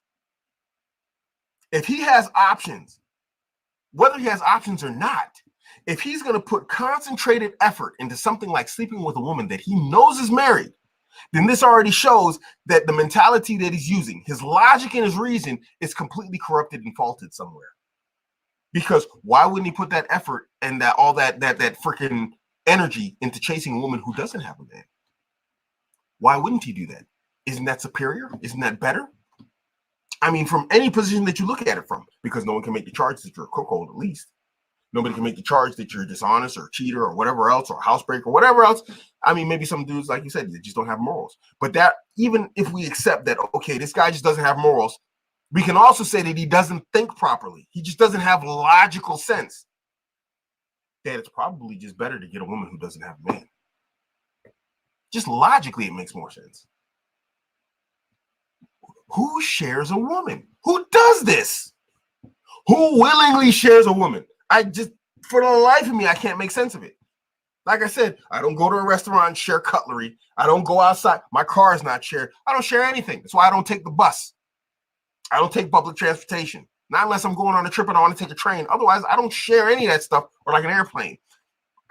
If he has options, whether he has options or not, if he's going to put concentrated effort into something like sleeping with a woman that he knows is married, then this already shows that the mentality that he's using, his logic and his reason, is completely corrupted and faulted somewhere. Because why wouldn't he put that effort and that freaking energy into chasing a woman who doesn't have a man? Why wouldn't he do that? Isn't that superior? Isn't that better? I mean, from any position that you look at it from, because no one can make the charge that you're a cuckold, at least. Nobody can make the charge that you're dishonest or a cheater or whatever else, or housebreaker or whatever else. I mean, maybe some dudes, like you said, they just don't have morals. But that, even if we accept that, okay, this guy just doesn't have morals, we can also say that he doesn't think properly. He just doesn't have logical sense. That it's probably just better to get a woman who doesn't have a man. Just logically, it makes more sense. Who shares a woman? Who does this? Who willingly shares a woman? I just, for the life of me, I can't make sense of it. Like I said, I don't go to a restaurant and share cutlery. I don't go outside. My car is not shared. I don't share anything. That's why I don't take the bus. I don't take public transportation. Not unless I'm going on a trip and I want to take a train. Otherwise, I don't share any of that stuff, or like an airplane.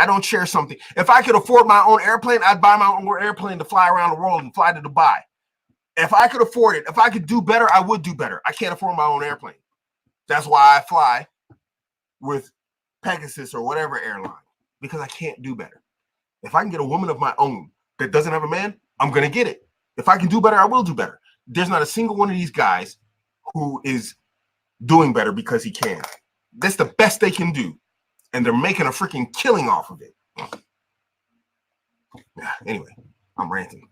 I don't share something. If I could afford my own airplane, I'd buy my own airplane to fly around the world and fly to Dubai. If I could afford it, if I could do better, I would do better. I can't afford my own airplane. That's why I fly with Pegasus or whatever airline, because I can't do better. If I can get a woman of my own that doesn't have a man, I'm going to get it. If I can do better, I will do better. There's not a single one of these guys who is doing better because he can. That's the best they can do. And they're making a freaking killing off of it. Anyway, I'm ranting.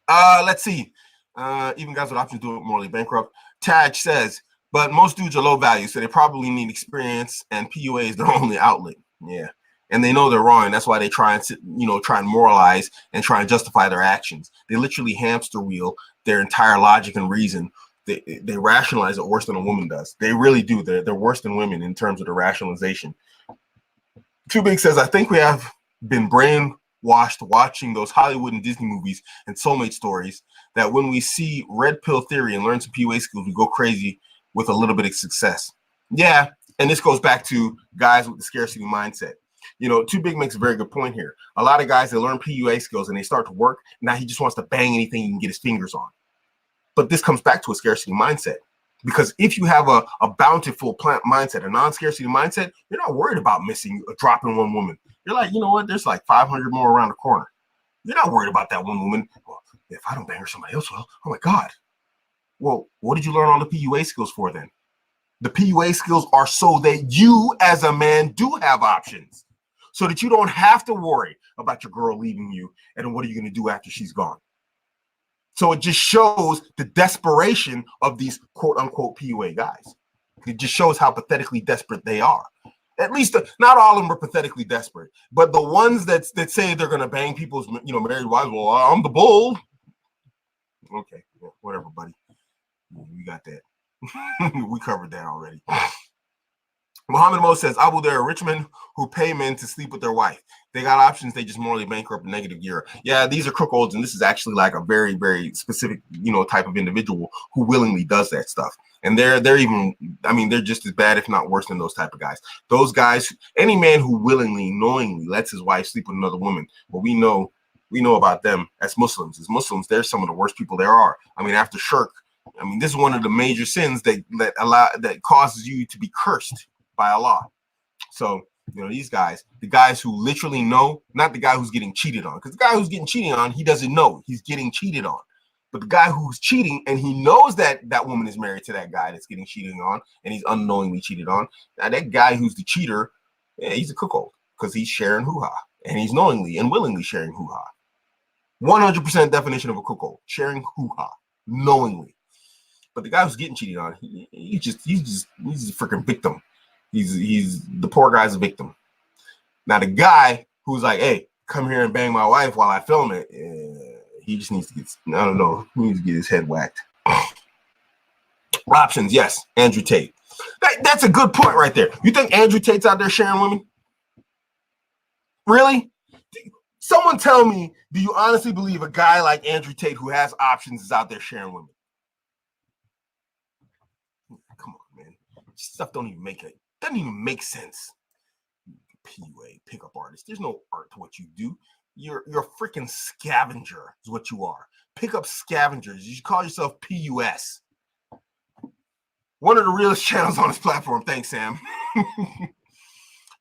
Let's see. Even guys with options do it morally bankrupt. Taj says, but most dudes are low value, so they probably need experience, and PUA is their only outlet. Yeah. And they know they're wrong, and that's why they try and moralize and try and justify their actions. They literally hamster wheel their entire logic and reason. They rationalize it worse than a woman does. They really do. They're worse than women in terms of the rationalization. Too Big says, I think we have been brainwashed watching those Hollywood and Disney movies and soulmate stories that when we see red pill theory and learn some PUA skills, we go crazy with a little bit of success. Yeah, and this goes back to guys with the scarcity mindset. You know, Too Big makes a very good point here. A lot of guys that learn PUA skills and they start to work, now he just wants to bang anything he can get his fingers on. But this comes back to a scarcity mindset. Because if you have a bountiful plant mindset, a non-scarcity mindset, you're not worried about dropping one woman. You're like, you know what? There's like 500 more around the corner. You're not worried about that one woman. Well, if I don't bang her, somebody else will. Oh my God. Well, what did you learn all the PUA skills for then? The PUA skills are so that you as a man do have options. So that you don't have to worry about your girl leaving you. And what are you going to do after she's gone? So it just shows the desperation of these quote unquote PUA guys. It just shows how pathetically desperate they are. At least not all of them are pathetically desperate, but the ones that say they're going to bang people's married wives. Well, I'm the bull. Okay, yeah, whatever, buddy. We got that. We covered that already. Muhammad Mo says, Abu, there are rich men who pay men to sleep with their wife. They got options. They just morally bankrupt, negative gear. Yeah, these are cuckolds, and this is actually like a very, very specific, type of individual who willingly does that stuff. And they're even, they're just as bad, if not worse, than those type of guys. Those guys, any man who willingly, knowingly lets his wife sleep with another woman, well, we know about them as Muslims. As Muslims, they're some of the worst people there are. After shirk, this is one of the major sins that causes you to be cursed by Allah. So, these guys, the guys who literally know, not the guy who's getting cheated on, because the guy who's getting cheated on, he doesn't know he's getting cheated on. But the guy who's cheating and he knows that that woman is married to that guy that's getting cheated on and he's unknowingly cheated on. Now, that guy who's the cheater, he's a cuckold because he's sharing hoo-ha and he's knowingly and willingly sharing hoo-ha. 100% definition of a cuckold, sharing hoo-ha knowingly. But the guy who's getting cheated on, he's just a freaking victim. He's the poor guy's a victim. Now the guy who's like, hey, come here and bang my wife while I film it, he just needs to get, I don't know, he needs to get his head whacked. Options, yes, Andrew Tate. That's a good point right there. You think Andrew Tate's out there sharing women? Really? Someone tell me, do you honestly believe a guy like Andrew Tate who has options is out there sharing women? Come on, man. Stuff doesn't even make sense. PUA, pickup artist. There's no art to what you do. You're a freaking scavenger is what you are. Pickup scavengers. You should call yourself PUS. One of the realest channels on this platform. Thanks, Sam.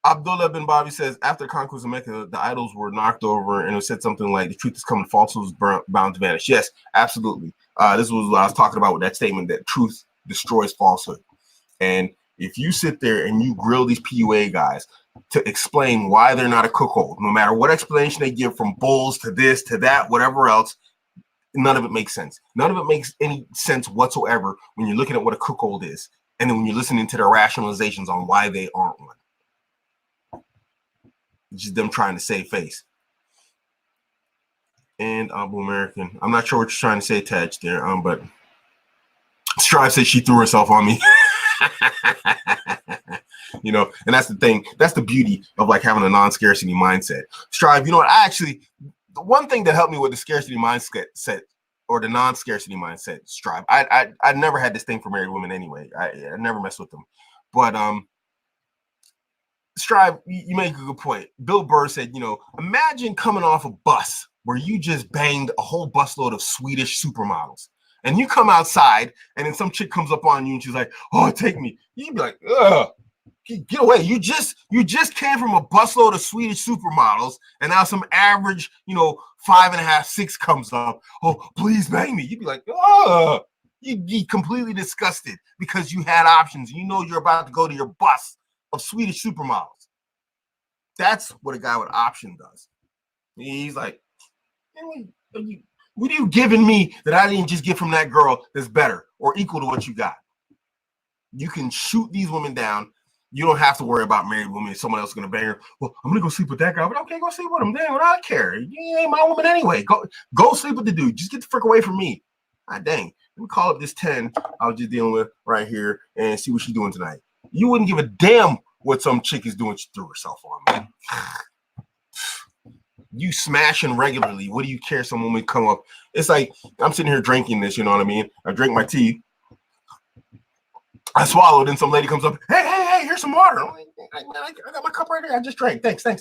Abdullah bin Bobby says, after the conquest of Mecca, the idols were knocked over, and it said something like, the truth is coming, falsehood is bound to vanish. Yes, absolutely. This was what I was talking about with that statement that truth destroys falsehood. And if you sit there and you grill these PUA guys to explain why they're not a cuckold, no matter what explanation they give, from bulls to this, to that, whatever else, none of it makes sense. None of it makes any sense whatsoever when you're looking at what a cuckold is, and then when you're listening to their rationalizations on why they aren't one. It's just them trying to save face. And Abuamerican, I'm not sure what you're trying to say, Taj, there, but Strive said she threw herself on me. You know, and that's the thing. That's the beauty of like having a non-scarcity mindset. Strive, you know what? The one thing that helped me with the scarcity mindset or the non-scarcity mindset, Strive, I never had this thing for married women anyway. I never messed with them. But Strive, you make a good point. Bill Burr said, you know, imagine coming off a bus where you just banged a whole busload of Swedish supermodels. And you come outside, and then some chick comes up on you, and she's like, "Oh, take me." You'd be like, "Ugh, get away!" You just came from a busload of Swedish supermodels, and now some average, 5.5, 6 comes up. "Oh, please bang me." You'd be like, "Ugh." You'd be completely disgusted because you had options. You know you're about to go to your bus of Swedish supermodels. That's what a guy with option does. He's like, what are you giving me that I didn't just get from that girl that's better or equal to what you got? You can shoot these women down. You don't have to worry about married women. Someone else is going to bang her. Well, I'm going to go sleep with that guy. But okay, go sleep with him. Damn, I don't care. You ain't my woman anyway. Go sleep with the dude. Just get the frick away from me. God dang. Let me call up this 10 I was just dealing with right here and see what she's doing tonight. You wouldn't give a damn what some chick is doing. She threw herself on, man. You smashing regularly. What do you care? Some woman come up. It's like I'm sitting here drinking this, you know what I mean? I drink my tea. I swallowed, and some lady comes up. Hey, here's some water. I'm like, I got my cup right here. I just drank. Thanks. I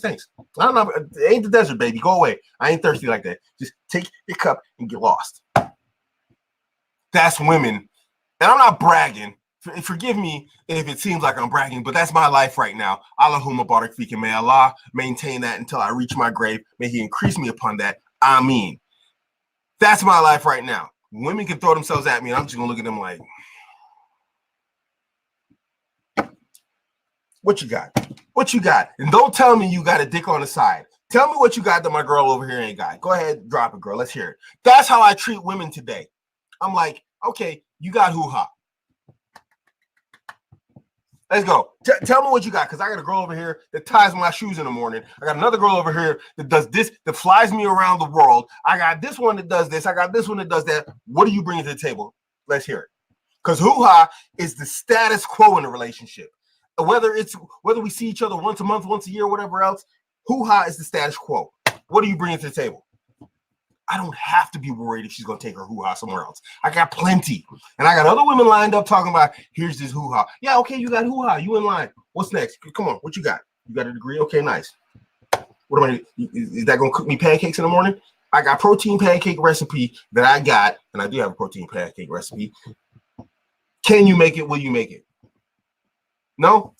don't know. It ain't the desert, baby. Go away. I ain't thirsty like that. Just take your cup and get lost. That's women. And I'm not bragging. Forgive me if it seems like I'm bragging, but that's my life right now. Allahumma barak fika. May Allah maintain that until I reach my grave. May He increase me upon that. Ameen. That's my life right now. Women can throw themselves at me, and I'm just gonna look at them like, "What you got? What you got?" And don't tell me you got a dick on the side. Tell me what you got that my girl over here ain't got. Go ahead, drop it, girl. Let's hear it. That's how I treat women today. I'm like, okay, you got hoo-ha. Let's go. Tell me what you got, because I got a girl over here that ties my shoes in the morning. I got another girl over here that does this, that flies me around the world. I got this one that does this. I got this one that does that. What do you bring to the table? Let's hear it. Because hoo-ha is the status quo in a relationship. Whether we see each other once a month, once a year, whatever else, hoo-ha is the status quo. What do you bring to the table? I don't have to be worried if she's going to take her hoo-ha somewhere else. I got plenty. And I got other women lined up talking about, here's this hoo-ha. Yeah, okay, you got hoo-ha. You in line. What's next? Come on, what you got? You got a degree? Okay, nice. What am is that going to cook me pancakes in the morning? I got protein pancake recipe that I got, and I do have a protein pancake recipe. Can you make it? Will you make it? No?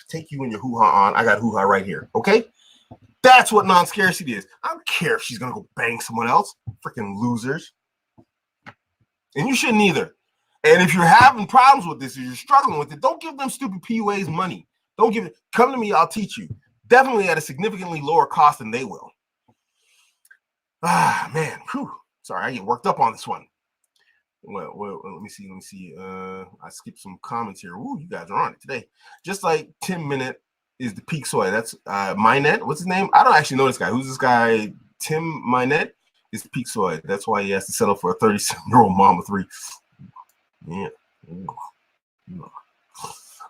Take you and your hoo-ha on. I got hoo-ha right here, okay? That's what non-scarcity is. I don't care if she's going to go bang someone else. Freaking losers. And you shouldn't either. And if you're having problems with this, or you're struggling with it, don't give them stupid PUAs money. Don't give it. Come to me, I'll teach you. Definitely at a significantly lower cost than they will. Ah, man. Whew. Sorry, I get worked up on this one. Well, let me see. I skipped some comments here. Ooh, you guys are on it today. Just like 10 Minute is the peak soy. That's Minette. What's his name? I don't actually know this guy. Who's this guy? Tim Minette is the peak soy. That's why he has to settle for a 37-year-old mom of 3. Yeah.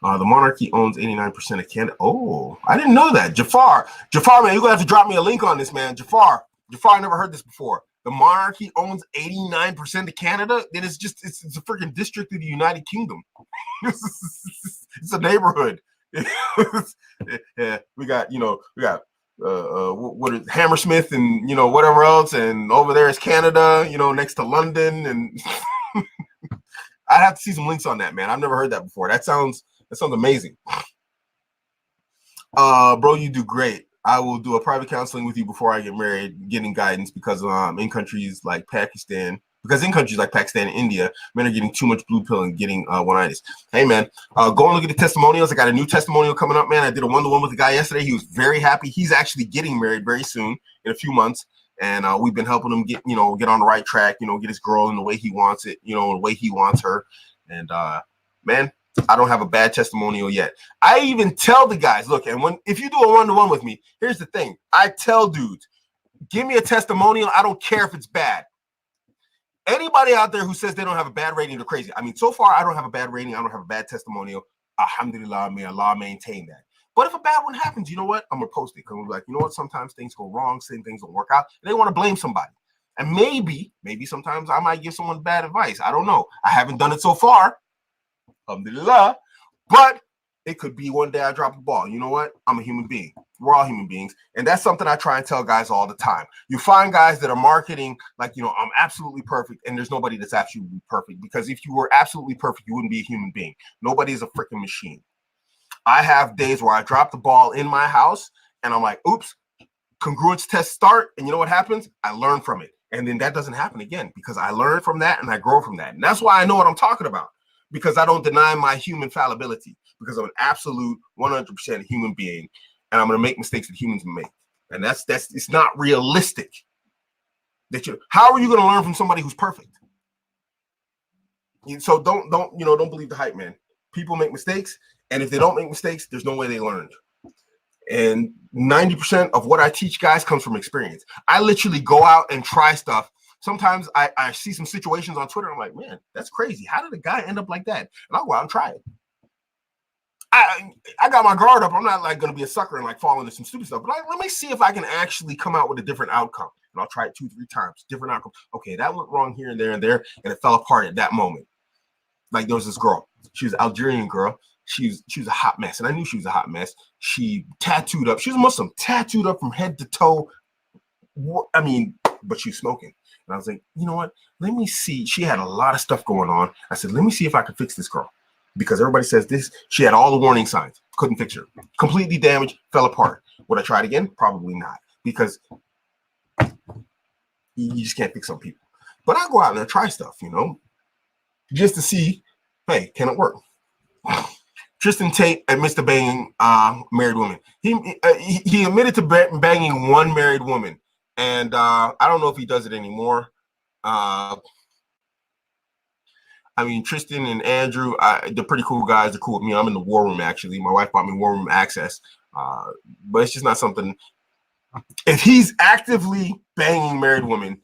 The monarchy owns 89% of Canada. Oh, I didn't know that. Jafar, man, you're gonna have to drop me a link on this, man. Jafar, I never heard this before. The monarchy owns 89% of Canada. Then it's a freaking district of the United Kingdom. It's a neighborhood. Yeah, we got what is Hammersmith and whatever else, and over there is Canada, next to London, and I'd have to see some links on that, man. I've never heard that before. That sounds amazing. Bro, you do great. I will do a private counseling with you before I get married, getting guidance because in countries like Pakistan and India, men are getting too much blue pill and getting one-itis. Hey, man, go and look at the testimonials. I got a new testimonial coming up, man. I did a one-to-one with a guy yesterday. He was very happy. He's actually getting married very soon in a few months. And we've been helping him get on the right track, get his girl in the way he wants it, the way he wants her. And man, I don't have a bad testimonial yet. I even tell the guys, look, and if you do a one-to-one with me, here's the thing. I tell dudes, give me a testimonial. I don't care if it's bad. Anybody out there who says they don't have a bad rating, they're crazy. I mean, so far, I don't have a bad rating. I don't have a bad testimonial. Alhamdulillah, may Allah maintain that. But if a bad one happens, you know what? I'm going to post it. Because I'm like, you know what? Sometimes things go wrong. Same things don't work out. And they want to blame somebody. And maybe sometimes I might give someone bad advice. I don't know. I haven't done it so far. Alhamdulillah. But it could be one day I drop the ball. You know what? I'm a human being. We're all human beings. And that's something I try and tell guys all the time. You find guys that are marketing like, I'm absolutely perfect. And there's nobody that's absolutely perfect. Because if you were absolutely perfect, you wouldn't be a human being. Nobody is a freaking machine. I have days where I drop the ball in my house and I'm like, oops, congruence test start. And you know what happens? I learn from it. And then that doesn't happen again because I learn from that and I grow from that. And that's why I know what I'm talking about, because I don't deny my human fallibility, because I'm an absolute 100% human being and I'm going to make mistakes that humans make. And that's it's not realistic. How are you going to learn from somebody who's perfect? So don't believe the hype, man. People make mistakes. And if they don't make mistakes, there's no way they learned. And 90% of what I teach guys comes from experience. I literally go out and try stuff. Sometimes I see some situations on Twitter. I'm like, man, that's crazy. How did a guy end up like that? And I'll go out and try it. I got my guard up. I'm not like going to be a sucker and like fall into some stupid stuff. But let me see if I can actually come out with a different outcome. And I'll try it 2-3 times. Different outcome. Okay, that went wrong here and there and there. And it fell apart at that moment. Like there was this girl. She was an Algerian girl. She was a hot mess, and I knew she was a hot mess. She tattooed up. She was a Muslim, tattooed up from head to toe. I mean, but she was smoking. And I was like, you know what? Let me see. She had a lot of stuff going on. I said, let me see if I can fix this girl. Because everybody says this. She had all the warning signs. Couldn't fix her. Completely damaged, fell apart. Would I try it again? Probably not. Because you just can't fix some people. But I go out and I try stuff, just to see, hey, can it work? Tristan Tate admits to banging married women. He admitted to banging one married woman, and I don't know if he does it anymore. I mean, Tristan and Andrew, they're pretty cool guys. They're cool with me. I'm in the war room, actually. My wife bought me war room access, but it's just not something. If he's actively banging married women,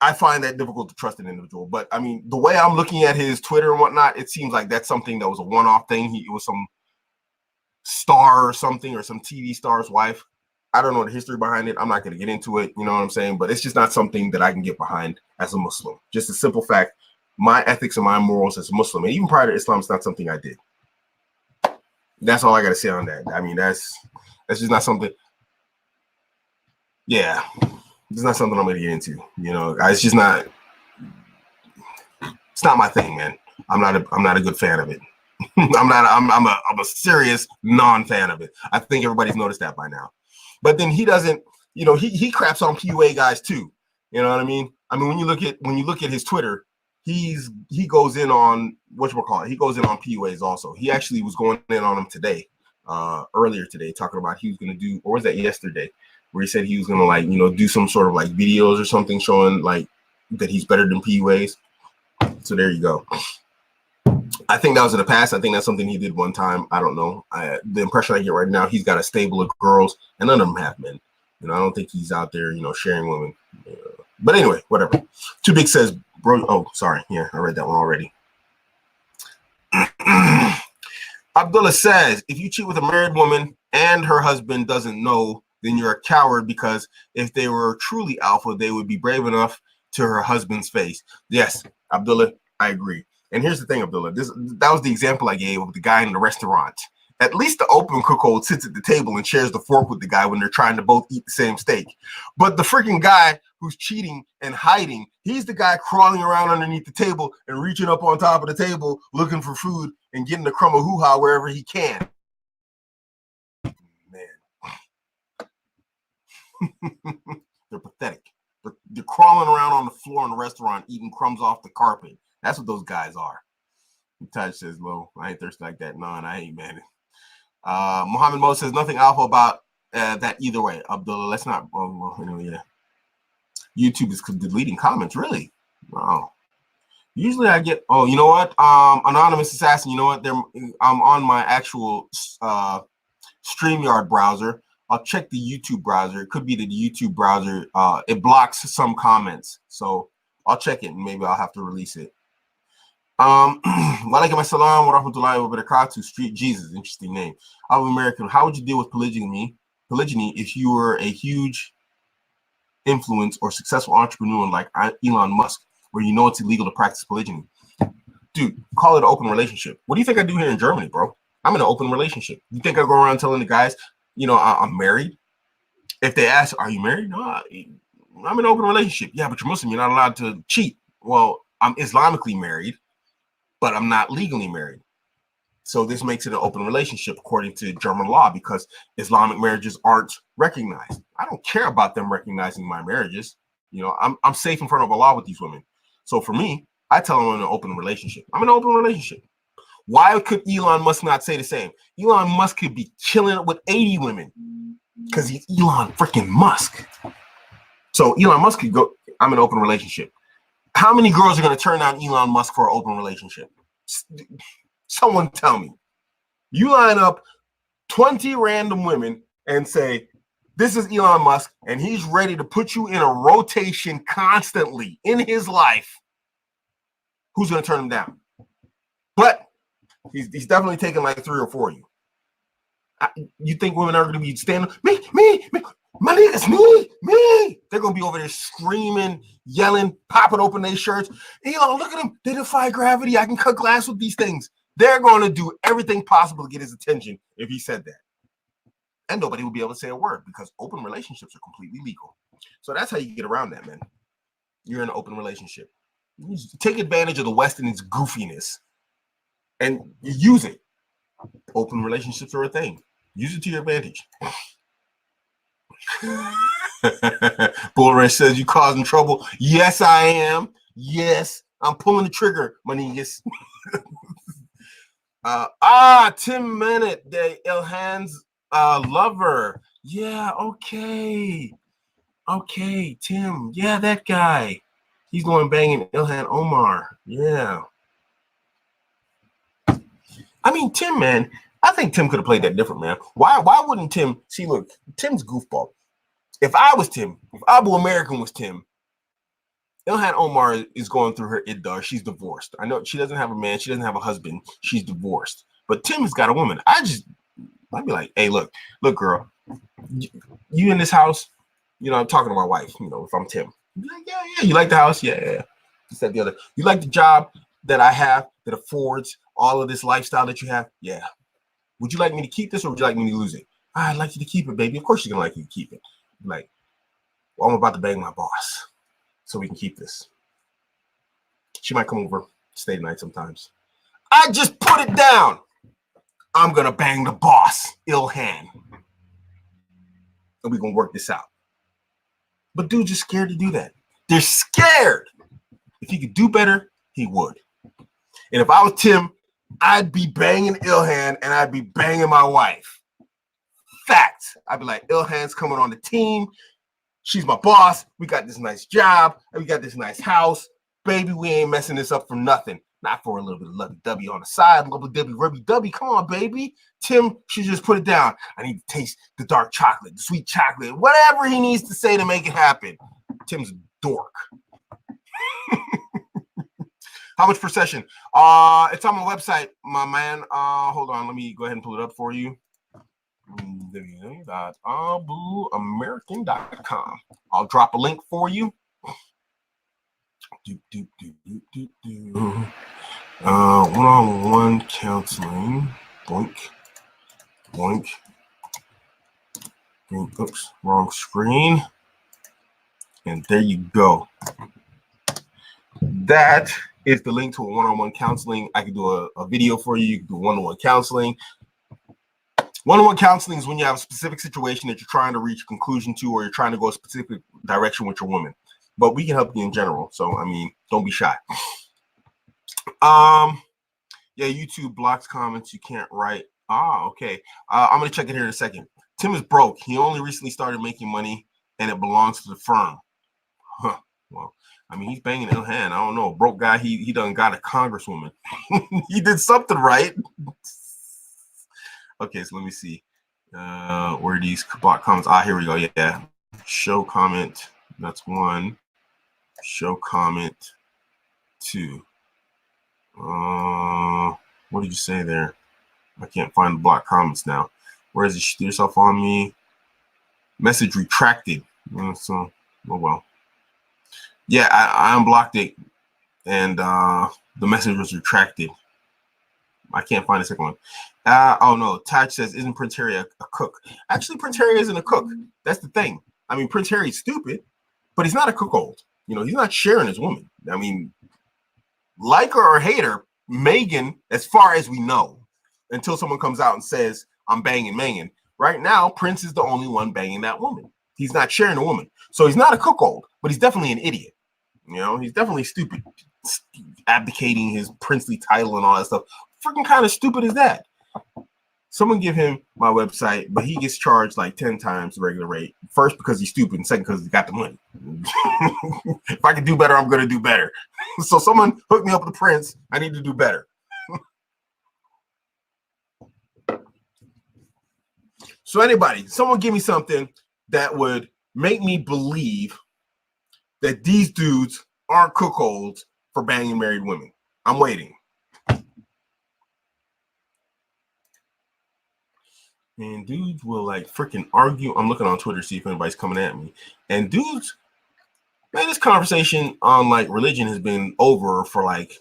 I find that difficult to trust an individual. But I mean, the way I'm looking at his Twitter and whatnot, it seems like that's something that was a one-off thing. It was some star or something, or some TV star's wife. I don't know the history behind it. I'm not going to get into it. You know what I'm saying? But it's just not something that I can get behind as a Muslim. Just a simple fact. My ethics and my morals as a Muslim, and even prior to Islam, it's not something I did. That's all I got to say on that. I mean, that's just not something. Yeah. It's not something I'm going to get into, it's just not, it's not my thing, man. I'm not a good fan of it. I'm a serious non-fan of it. I think everybody's noticed that by now. But then he doesn't, he craps on PUA guys too. You know what I mean? I mean, when you look at his Twitter, he goes in on whatchamacallit. He goes in on PUAs also. He actually was going in on them today, earlier today, talking about he was going to do, or was that yesterday? Where he said he was going to do some sort of videos or something showing that he's better than PUAs. So there you go. I think that was in the past. I think that's something he did one time. I don't know. The impression I get right now, he's got a stable of girls, and none of them have men. I don't think he's out there, sharing women. But anyway, whatever. Too Big says, bro. Oh, sorry. Yeah, I read that one already. Abdullah says, if you cheat with a married woman and her husband doesn't know, then you're a coward, because if they were truly alpha, they would be brave enough to her husband's face. Yes, Abdullah, I agree. And here's the thing, Abdullah, that was the example I gave of the guy in the restaurant. At least the open cuckold sits at the table and shares the fork with the guy when they're trying to both eat the same steak. But the freaking guy who's cheating and hiding, he's the guy crawling around underneath the table and reaching up on top of the table looking for food and getting the crumb of hoo-ha wherever he can. Man. They're pathetic. They're crawling around on the floor in the restaurant eating crumbs off the carpet. That's what those guys are. Taj says, "Lo, I ain't thirsty like that. No, and I ain't, man." Muhammad Mo says, nothing alpha about that either way. Abdullah, let's not. Anyway, yeah. YouTube is deleting comments. Really? Wow. Usually I get. Oh, you know what? Anonymous Assassin. You know what? I'm on my actual StreamYard browser. I'll check the YouTube browser. It could be the YouTube browser. It blocks some comments, so I'll check it and maybe I'll have to release it. Walaikum assalam wa rahmatullahi wa barakatuh. Street Jesus, interesting name. Abuamerican, how would you deal with polygyny if you were a huge influence or successful entrepreneur like Elon Musk, where you know it's illegal to practice polygyny? Dude, call it an open relationship. What do you think I do here in Germany, bro? I'm in an open relationship. You think I go around telling the guys, you know, I'm married? If they ask, are you married? No, I'm in an open relationship. Yeah, but you're Muslim. You're not allowed to cheat. Well, I'm Islamically married, but I'm not legally married. So this makes it an open relationship according to German law, because Islamic marriages aren't recognized. I don't care about them recognizing my marriages. You know, I'm safe in front of Allah with these women. So for me, I tell them I'm in an open relationship. I'm in an open relationship. Why could Elon Musk not say the same? Elon Musk could be chilling with 80 women because he's Elon freaking Musk. So Elon Musk could go, I'm in an open relationship. How many girls are going to turn down Elon Musk for an open relationship? Someone tell me. You line up 20 random women and say, this is Elon Musk, and he's ready to put you in a rotation constantly in his life. Who's going to turn him down? But he's definitely taking like 3 or 4 of you. You think women are going to be standing, me, my niggas, me. They're going to be over there screaming, yelling, popping open their shirts. Elon, look at them. They defy gravity. I can cut glass with these things. They're going to do everything possible to get his attention if he said that. And nobody will be able to say a word because open relationships are completely legal. So that's how you get around that, man. You're in an open relationship. You take advantage of the West and its goofiness and you use it. Open relationships are a thing. Use it to your advantage. Bull Rush says you causing trouble. Yes, I am. Yes, I'm pulling the trigger, my niggas. Tim Minute, the Ilhan's lover. Yeah, okay, Tim. Yeah, that guy. He's going banging Ilhan Omar. Yeah. I mean, Tim, man, I think Tim could have played that different, man. Why wouldn't Tim? See, look, Tim's goofball. If I was Tim, if Abuamerican was Tim, Ilhan Omar is going through her iddah. She's divorced. I know she doesn't have a man. She doesn't have a husband. She's divorced. But Tim has got a woman. I'd be like, hey, look, girl, you in this house? You know, I'm talking to my wife. You know, if I'm Tim, I'd be like, yeah. You like the house? Yeah. This, that, the other. You like the job that I have that affords all of this lifestyle that you have? Yeah. Would you like me to keep this or would you like me to lose it? I'd like you to keep it, baby. Of course you're going to like you to keep it. Like, well, I'm about to bang my boss so we can keep this. She might come over, stay the night sometimes. I just put it down. I'm going to bang the boss, Ilhan. And we're going to work this out. But dudes are scared to do that. They're scared. If he could do better, he would. And if I was Tim, I'd be banging Ilhan and I'd be banging my wife. Fact. I'd be like, Ilhan's coming on the team. She's my boss. We got this nice job. And we got this nice house. Baby, we ain't messing this up for nothing. Not for a little bit of lovey-dovey on the side. Lovey-dovey, rubby-dovey. Come on, baby. Tim should just put it down. I need to taste the dark chocolate, the sweet chocolate, whatever he needs to say to make it happen. Tim's a dork. How much per session? It's on my website, my man. Hold on, let me go ahead and pull it up for you. Abuamerican.com. I'll drop a link for you. One-on-one counseling. Boink. Boink. Oops, wrong screen. And there you go. That is the link to a one-on-one counseling. I can do a video for you. You can do one-on-one counseling. One-on-one counseling is when you have a specific situation that you're trying to reach a conclusion to, or you're trying to go a specific direction with your woman. But we can help you in general. So, I mean, don't be shy. Yeah, YouTube blocks comments you can't write. Okay. I'm going to check it here in a second. Tim is broke. He only recently started making money, and it belongs to the firm. Huh. Well, I mean, he's banging in hand. I don't know. Broke guy, he done got a congresswoman. He did something right. Okay, so let me see. Where are these block comments? Here we go. Yeah. Show comment. That's one. Show comment. Two. What did you say there? I can't find the block comments now. Where is it? Shoot yourself on me. Message retracted. So, oh well. Yeah, I unblocked it, and the message was retracted. I can't find the second one. Oh no, Taj says, isn't Prince Harry a cook? Actually, Prince Harry isn't a cook. That's the thing. I mean, Prince Harry's stupid, but he's not a cuckold. You know, he's not sharing his woman. I mean, like her or hate her, Meghan, as far as we know, until someone comes out and says, I'm banging Meghan. Right now, Prince is the only one banging that woman. He's not sharing a woman. So he's not a cuckold, but he's definitely an idiot. You know, he's definitely stupid, abdicating his princely title and all that stuff. Freaking kind of stupid is that? Someone give him my website, but he gets charged like 10 times the regular rate. First, because he's stupid, and second, because he's got the money. If I can do better, I'm going to do better. So someone hook me up with the prince. I need to do better. So anybody, someone give me something that would make me believe that these dudes aren't cuckolds for banging married women. I'm waiting. And dudes will like freaking argue. I'm looking on Twitter to see if anybody's coming at me. And dudes, man, this conversation on like religion has been over for like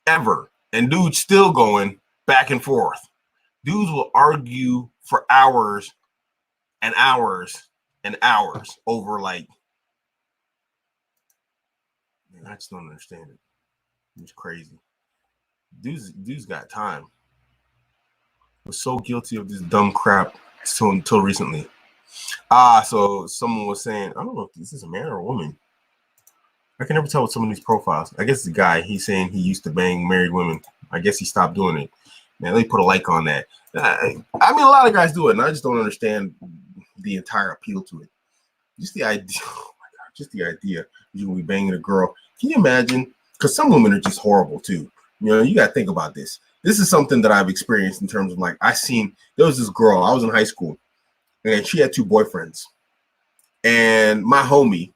ever. And dudes still going back and forth. Dudes will argue for hours and hours and hours over like, man, I just don't understand it. It's crazy. Dudes got time. Was so guilty of this dumb crap until recently. So someone was saying, I don't know if this is a man or a woman. I can never tell with some of these profiles. I guess it's a guy. He's saying he used to bang married women. I guess he stopped doing it. Man, let me put a like on that. I mean, a lot of guys do it, and I just don't understand the entire appeal to it. Just the idea. Oh my God, just the idea you will be banging a girl. Can you imagine? Because some women are just horrible too. You know, you got to think about this. This is something that I've experienced in terms of like, there was this girl, I was in high school, and she had 2 boyfriends. And my homie,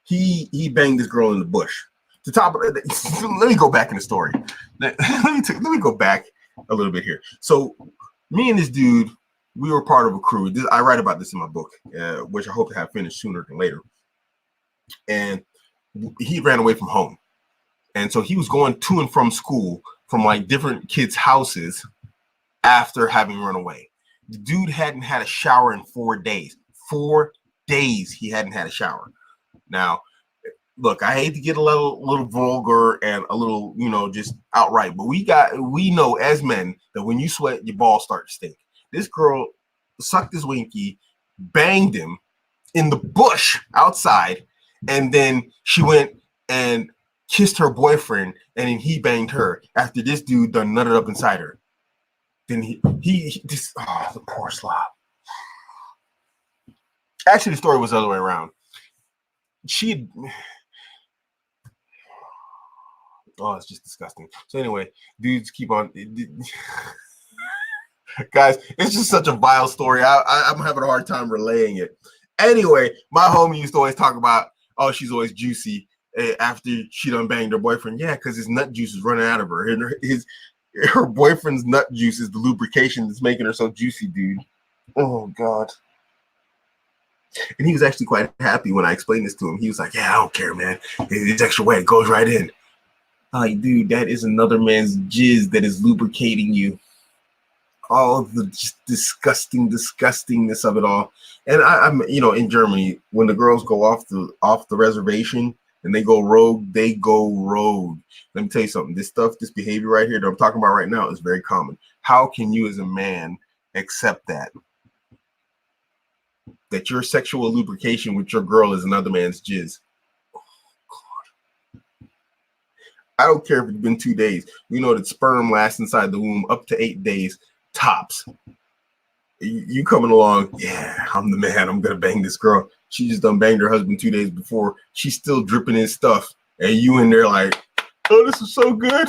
he banged this girl in the bush. The top of it, let me go back in the story. Let me go back a little bit here. So me and this dude, we were part of a crew. I write about this in my book, which I hope to have finished sooner than later. And he ran away from home. And so he was going to and from school from like different kids' houses after having run away. The dude hadn't had a shower in 4 days. 4 days he hadn't had a shower. Now, look, I hate to get a little vulgar and a little, you know, just outright, but we know as men that when you sweat, your balls start to stink. This girl sucked his winky, banged him in the bush outside, and then she went and kissed her boyfriend, and then he banged her after this dude done nutted up inside her. Then he just, the poor slob. Actually, the story was the other way around. It's just disgusting. So anyway, dudes keep on. Guys, it's just such a vile story. I'm having a hard time relaying it. Anyway, my homie used to always talk about, oh, she's always juicy. after she done banged her boyfriend. Yeah, because his nut juice is running out of her. And her boyfriend's nut juice is the lubrication that's making her so juicy, dude. Oh, God. And he was actually quite happy when I explained this to him. He was like, yeah, I don't care, man. It's extra wet. It goes right in. I'm like, dude, that is another man's jizz that is lubricating you. All the just disgustingness of it all. And I'm, in Germany, when the girls go off the reservation and they go rogue, they go rogue. Let me tell you something. This behavior right here that I'm talking about right now is very common. How can you as a man accept that your sexual lubrication with your girl is another man's jizz? Oh, God. I don't care if it's been 2 days. We know that sperm lasts inside the womb up to 8 days tops. You coming along, yeah, I'm the man. I'm going to bang this girl. She just done banged her husband 2 days before. She's still dripping in stuff. And you in there like, oh, this is so good.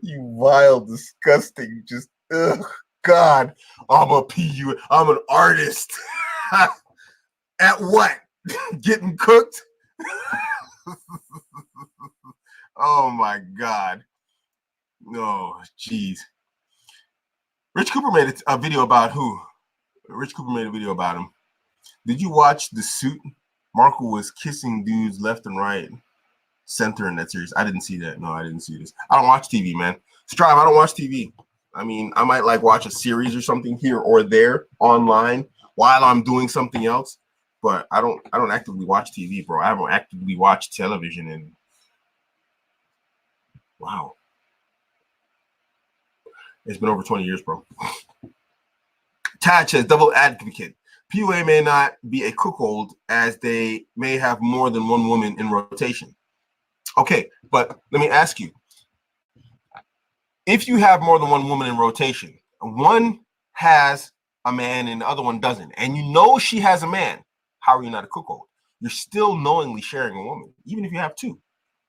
You vile, disgusting, just, ugh, God, I'm a PU. I'm an artist. At what? Getting cooked? Oh, my God. No, jeez. Rich Cooper made a video about who? Rich Cooper made a video about him. Did you watch The Suit? Marco was kissing dudes left and right, center in that series. I didn't see that. No, I didn't see this. I don't watch TV, man. Strive, I don't watch TV. I mean, I might like watch a series or something here or there online while I'm doing something else, but I don't actively watch TV, bro. I haven't actively watched television in, wow. It's been over 20 years, bro. Tad says, double advocate. PUA may not be a cuckold as they may have more than one woman in rotation. Okay, but let me ask you. If you have more than one woman in rotation, one has a man and the other one doesn't, and you know she has a man, how are you not a cuckold? You're still knowingly sharing a woman. Even if you have two,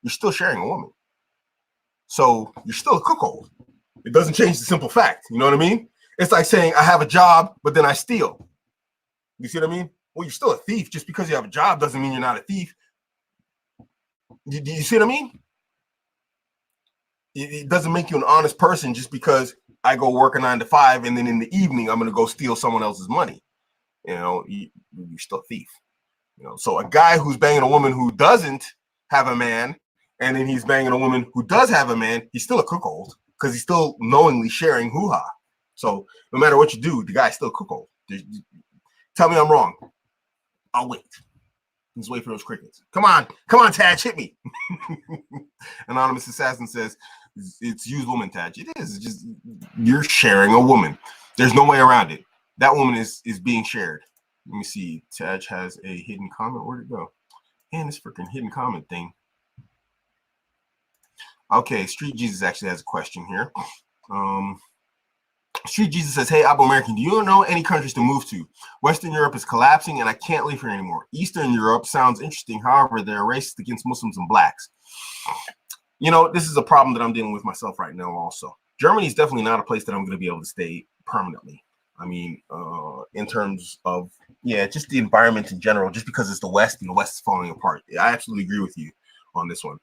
you're still sharing a woman. So you're still a cuckold. It doesn't change the simple fact. You know what I mean? It's like saying I have a job, but then I steal. You see what I mean? Well, you're still a thief. Just because you have a job doesn't mean you're not a thief. Do you see what I mean? It doesn't make you an honest person just because I go work a 9 to 5 and then in the evening I'm going to go steal someone else's money. You're still a thief. So a guy who's banging a woman who doesn't have a man, and then he's banging a woman who does have a man, he's still a cuckold because he's still knowingly sharing hoo-ha. So no matter what you do, the guy's still a cuckold. Tell me I'm wrong. I'll wait. Let's wait for those crickets. Come on, Tad, hit me. Anonymous Assassin says, it's used woman, Tad. It is. It's just you're sharing a woman. There's no way around it. That woman is being shared. Let me see. Taj has a hidden comment. Where'd it go? Man, this freaking hidden comment thing. Okay, Street Jesus actually has a question here. Street Jesus says, hey, Abuamerican, do you know any countries to move to? Western Europe is collapsing and I can't live here anymore. Eastern Europe sounds interesting. However, they're racist against Muslims and blacks. This is a problem that I'm dealing with myself right now also. Germany is definitely not a place that I'm going to be able to stay permanently. I mean, in terms of, just the environment in general, just because it's the West and the West is falling apart. I absolutely agree with you on this one.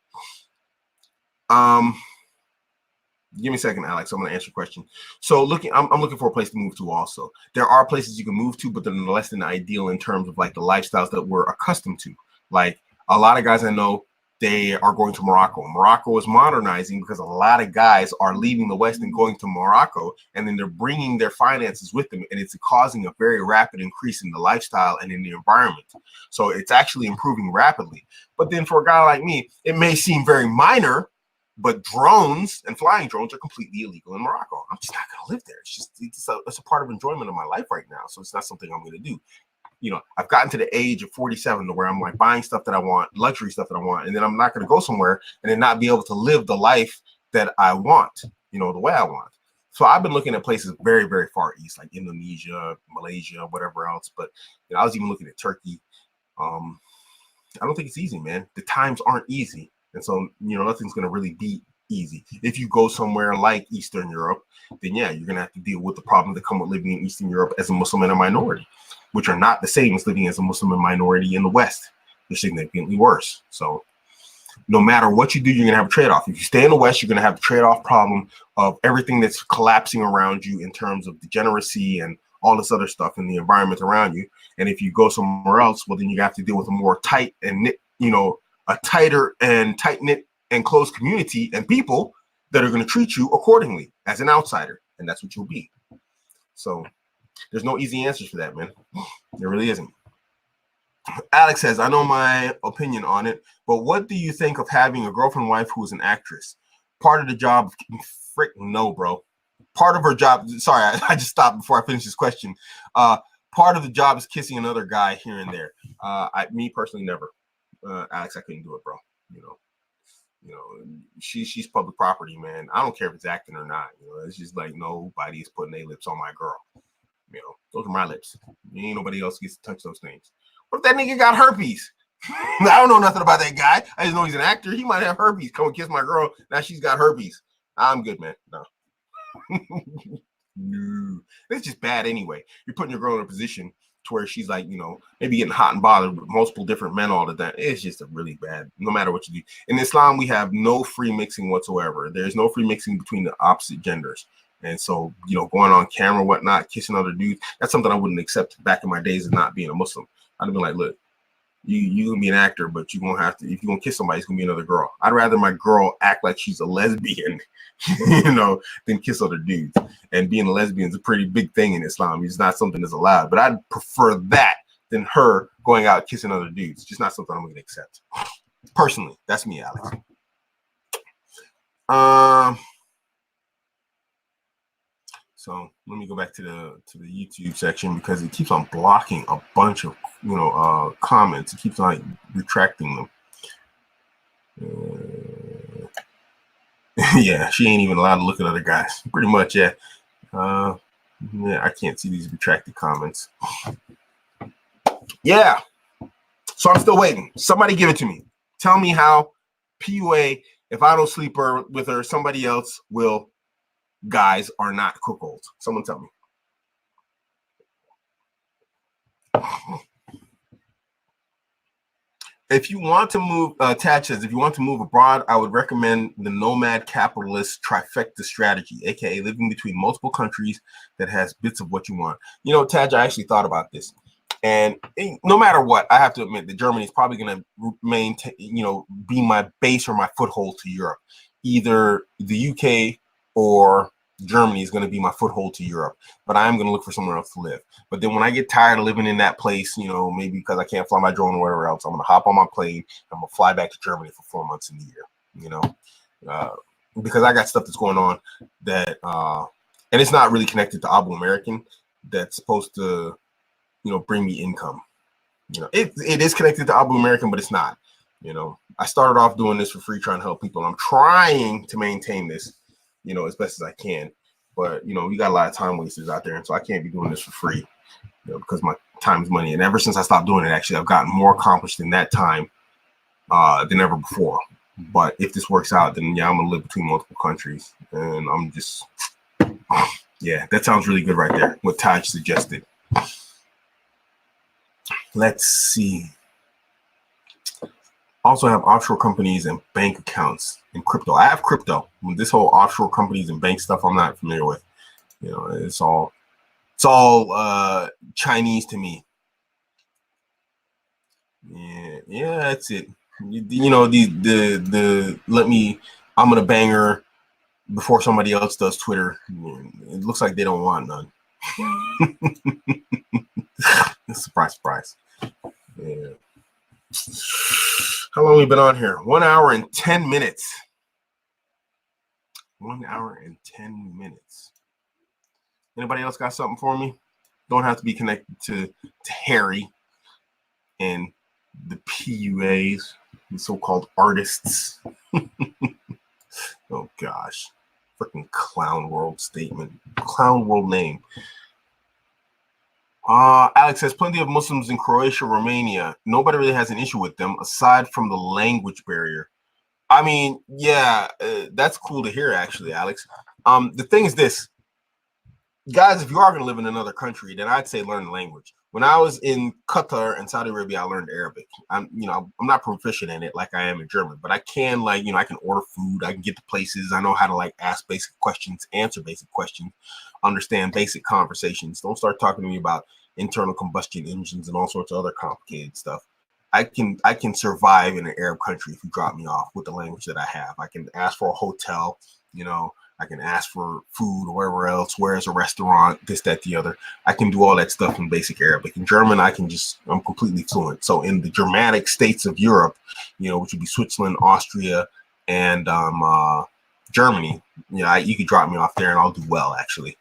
Give me a second, Alex. I'm going to answer your question. So I'm looking for a place to move to also. There are places you can move to, but they're less than ideal in terms of like the lifestyles that we're accustomed to. Like a lot of guys I know, they are going to Morocco. Morocco is modernizing because a lot of guys are leaving the West and going to Morocco, and then they're bringing their finances with them, and it's causing a very rapid increase in the lifestyle and in the environment. So it's actually improving rapidly. But then for a guy like me, it may seem very minor, but drones and flying drones are completely illegal in Morocco. I'm just not going to live there. It's a part of enjoyment of my life right now. So it's not something I'm going to do. I've gotten to the age of 47 to where I'm like buying stuff that I want, luxury stuff that I want, and then I'm not going to go somewhere and then not be able to live the life that I want, the way I want. So I've been looking at places very, very far east, like Indonesia, Malaysia, whatever else. But I was even looking at Turkey. I don't think it's easy, man. The times aren't easy. And so, nothing's going to really be easy. If you go somewhere like Eastern Europe, then you're going to have to deal with the problems that come with living in Eastern Europe as a Muslim and a minority, which are not the same as living as a Muslim and minority in the West. they're significantly worse. So no matter what you do, you're going to have a trade-off. If you stay in the West, you're going to have the trade-off problem of everything that's collapsing around you in terms of degeneracy and all this other stuff in the environment around you. And if you go somewhere else, well, then you have to deal with a more tight and knit, a tighter and tight-knit and close community and people that are going to treat you accordingly as an outsider. And that's what you'll be. So there's no easy answers for that, man. There really isn't. Alex says, I know my opinion on it, but what do you think of having a girlfriend wife who is an actress? Part of the job, frick no, bro. Part of her job, sorry, I just stopped before I finished this question. Part of the job is kissing another guy here and there. Me personally, never. Alex, I couldn't do it, bro. She's public property, man. I don't care if it's acting or not. It's just like nobody is putting their lips on my girl. Those are my lips. Ain't nobody else gets to touch those things. What if that nigga got herpes? I don't know nothing about that guy. I just know he's an actor. He might have herpes. Come and kiss my girl. Now she's got herpes. I'm good, man. No. No. It's just bad anyway. You're putting your girl in a position to where she's like, maybe getting hot and bothered with multiple different men all the time. It's just a really bad, no matter what you do. In Islam, we have no free mixing whatsoever. There's no free mixing between the opposite genders. And so, going on camera, whatnot, kissing other dudes, that's something I wouldn't accept back in my days of not being a Muslim. I'd have been like, look, you can be an actor, but you're going to have to, if you're going to kiss somebody, it's going to be another girl. I'd rather my girl act like she's a lesbian, than kiss other dudes. And being a lesbian is a pretty big thing in Islam. It's not something that's allowed, but I'd prefer that than her going out kissing other dudes. It's just not something I'm going to accept. Personally, that's me, Alex. So let me go back to the YouTube section because it keeps on blocking a bunch of comments. It keeps on retracting them. Yeah, she ain't even allowed to look at other guys. Pretty much, yeah. Yeah, I can't see these retracted comments. Yeah. So I'm still waiting. Somebody give it to me. Tell me how PUA, if I don't sleep with her, somebody else will. Guys are not cuckolds. Someone tell me. If you want to move, Tad says, if you want to move abroad, I would recommend the nomad capitalist trifecta strategy, aka living between multiple countries that has bits of what you want. Taj, I actually thought about this, and no matter what, I have to admit that Germany is probably going to maintain, be my base or my foothold to Europe. Either the UK or Germany is going to be my foothold to Europe, but I am going to look for somewhere else to live. But then when I get tired of living in that place, maybe because I can't fly my drone or wherever else, I'm going to hop on my plane. I'm going to fly back to Germany for 4 months in the year, because I got stuff that's going on that, and it's not really connected to Abuamerican that's supposed to, bring me income. It is connected to Abuamerican, but it's not. I started off doing this for free, trying to help people. I'm trying to maintain this, as best as I can. But, we got a lot of time wasters out there. And so I can't be doing this for free, because my time is money. And ever since I stopped doing it, actually, I've gotten more accomplished in that time than ever before. But if this works out, then, yeah, I'm going to live between multiple countries. And I'm just, yeah, that sounds really good right there, what Taj suggested. Let's see. Also have offshore companies and bank accounts in crypto. I have crypto. This whole offshore companies and bank stuff I'm not familiar with. It's all Chinese to me. Yeah, that's it. I'm gonna bang her before somebody else does Twitter. It looks like they don't want none. Surprise, surprise. Yeah. How long have we been on here? 1 hour and 10 minutes. 1 hour and 10 minutes. Anybody else got something for me? Don't have to be connected to Harry and the PUAs, the so-called artists. Oh gosh. Freaking clown world statement. Clown world name. Alex says plenty of Muslims in Croatia, Romania. Nobody really has an issue with them aside from the language barrier. I mean, yeah, that's cool to hear, actually, Alex. The thing is this, guys, if you are going to live in another country, then I'd say learn the language. When I was in Qatar and Saudi Arabia, I learned Arabic. I'm not proficient in it like I am in German, but I can I can order food, I can get to places, I know how to like ask basic questions, answer basic questions, understand basic conversations. Don't start talking to me about internal combustion engines and all sorts of other complicated stuff. I can survive in an Arab country if you drop me off with the language that I have. I can ask for a hotel, I can ask for food or wherever else, where's a restaurant, this, that, the other. I can do all that stuff in basic Arabic. In German, I'm completely fluent. So in the Germanic states of Europe, which would be Switzerland, Austria, and Germany, you could drop me off there and I'll do well, actually.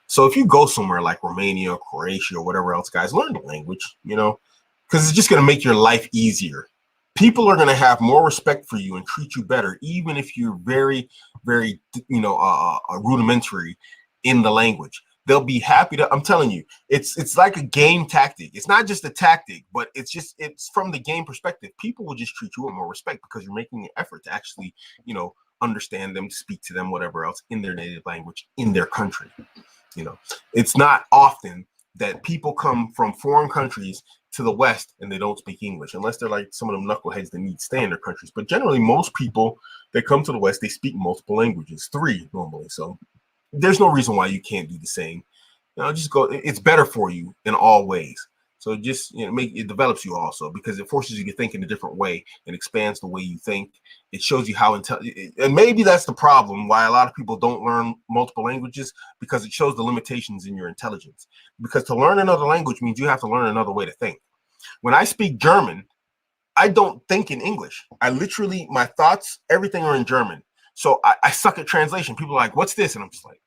So if you go somewhere like Romania, Croatia, or whatever else, guys, learn the language, because it's just going to make your life easier. People are going to have more respect for you and treat you better, even if you're very, very, rudimentary in the language. They'll be happy to. I'm telling you, it's like a game tactic. It's not just a tactic, but it's from the game perspective. People will just treat you with more respect because you're making an effort to actually, understand them, speak to them, whatever else in their native language in their country. It's not often that people come from foreign countries to the West and they don't speak English, unless they're like some of them knuckleheads that need to stay in their countries. But generally, most people that come to the West, they speak multiple languages, 3 normally. So there's no reason why you can't do the same. Just go. It's better for you in all ways. So just it develops you also, because it forces you to think in a different way and expands the way you think. It shows you how intelligent, and maybe that's the problem why a lot of people don't learn multiple languages, because it shows the limitations in your intelligence. Because to learn another language means you have to learn another way to think. When I speak German, I don't think in English. I literally, my thoughts, everything are in German. So I suck at translation. People are like, "What's this?" And I'm just like,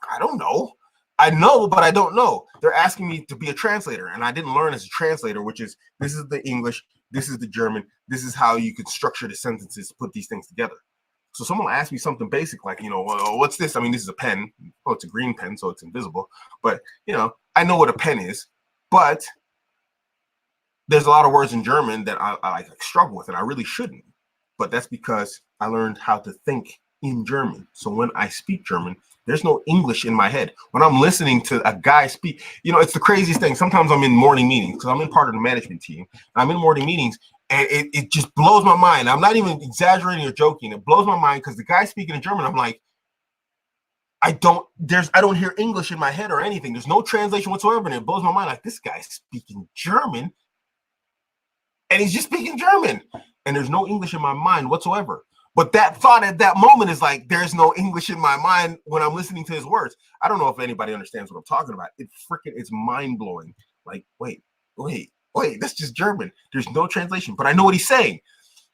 I don't know. I know, but I don't know. They're asking me to be a translator, and I didn't learn as a translator, which is, this is the English, this is the German, this is how you could structure the sentences to put these things together. So someone asked me something basic like, well, what's this? I mean, this is a pen. Oh, it's a green pen, so it's invisible. But, I know what a pen is, but there's a lot of words in German that I struggle with, and I really shouldn't. But that's because I learned how to think in German. So when I speak German, there's no English in my head. When I'm listening to a guy speak, it's the craziest thing. Sometimes I'm in morning meetings because I'm in part of the management team. I'm in morning meetings, and it just blows my mind. I'm not even exaggerating or joking. It blows my mind because the guy speaking in German, I'm like, I don't hear English in my head or anything. There's no translation whatsoever, and it blows my mind. Like, this guy's speaking German, and he's just speaking German, and there's no English in my mind whatsoever. But that thought at that moment is like, there's no English in my mind when I'm listening to his words. I don't know if anybody understands what I'm talking about. It's mind blowing. Like, wait, that's just German. There's no translation, but I know what he's saying.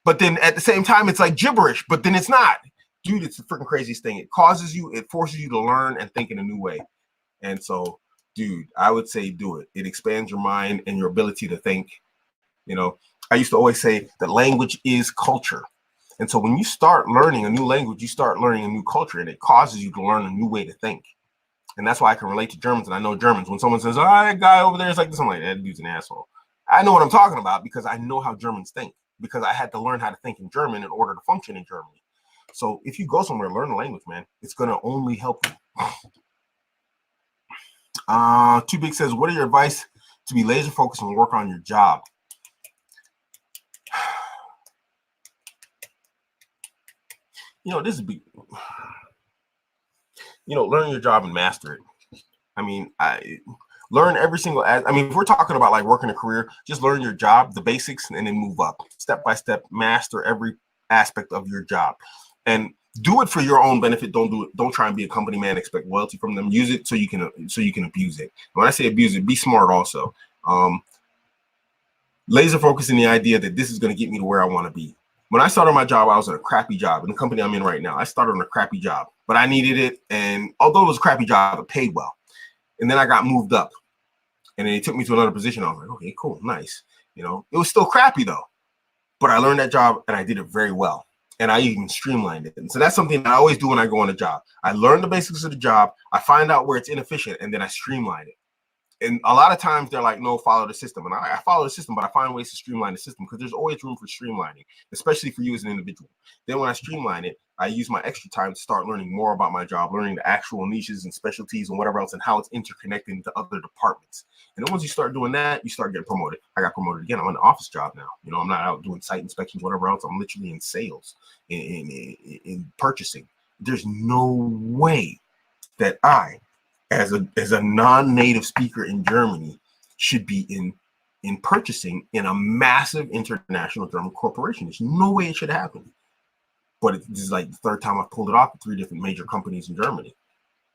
But then at the same time, it's like gibberish, but then it's not. Dude, it's the freaking craziest thing. It forces you to learn and think in a new way. And so, dude, I would say do it. It expands your mind and your ability to think. I used to always say that language is culture. And so when you start learning a new language, you start learning a new culture, and it causes you to learn a new way to think. And that's why I can relate to Germans, and I know Germans. When someone says, "Oh, that guy over there is like this," I'm like, "That dude's an asshole." I know what I'm talking about because I know how Germans think, because I had to learn how to think in German in order to function in Germany. So if you go somewhere, learn the language, man. It's going to only help you. Too Big says, what are your advice to be laser focused and work on your job? This is big. Learn your job and master it. I mean, learn every single. If we're talking about like working a career, just learn your job, the basics, and then move up step by step. Master every aspect of your job, and do it for your own benefit. Don't do it. Don't try and be a company man. Expect loyalty from them. Use it so you can abuse it. When I say abuse it, be smart also. Laser focus in the idea that this is going to get me to where I want to be. When I started my job, I was at a crappy job. In the company I'm in right now, I started on a crappy job, but I needed it. And although it was a crappy job, it paid well. And then I got moved up, and then they took me to another position. I was like, okay, cool, nice. It was still crappy though, but I learned that job and I did it very well. And I even streamlined it. And so that's something I always do when I go on a job. I learn the basics of the job. I find out where it's inefficient, and then I streamline it. And a lot of times they're like, no, follow the system. And I follow the system, but I find ways to streamline the system because there's always room for streamlining, especially for you as an individual. Then when I streamline it, I use my extra time to start learning more about my job, learning the actual niches and specialties and whatever else and how it's interconnected into other departments. And then once you start doing that, you start getting promoted. I got promoted again. I'm in an office job now. You know, I'm not out doing site inspections, whatever else. I'm literally in sales, in purchasing. There's no way that I, as a non-native speaker in Germany, should be in purchasing in a massive international German corporation. There's no way it should happen. But this is like the third time I've pulled it off with 3 different major companies in Germany.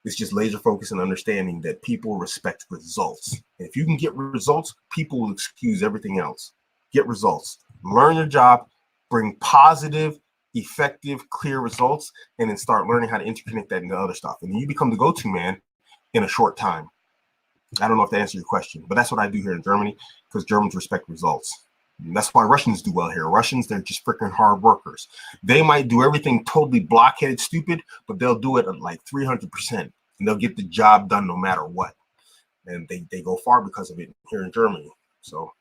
It's just laser focus and understanding that people respect results. And if you can get results, people will excuse everything else. Get results. Learn your job. Bring positive, effective, clear results, and then start learning how to interconnect that into other stuff. And then you become the go-to man in a short time. I don't know if that answers your question, but that's what I do here in Germany because Germans respect results. And that's why Russians do well here. Russians, they're just freaking hard workers. They might do everything totally blockheaded, stupid, but they'll do it at like 300%, and they'll get the job done no matter what. And they go far because of it here in Germany. So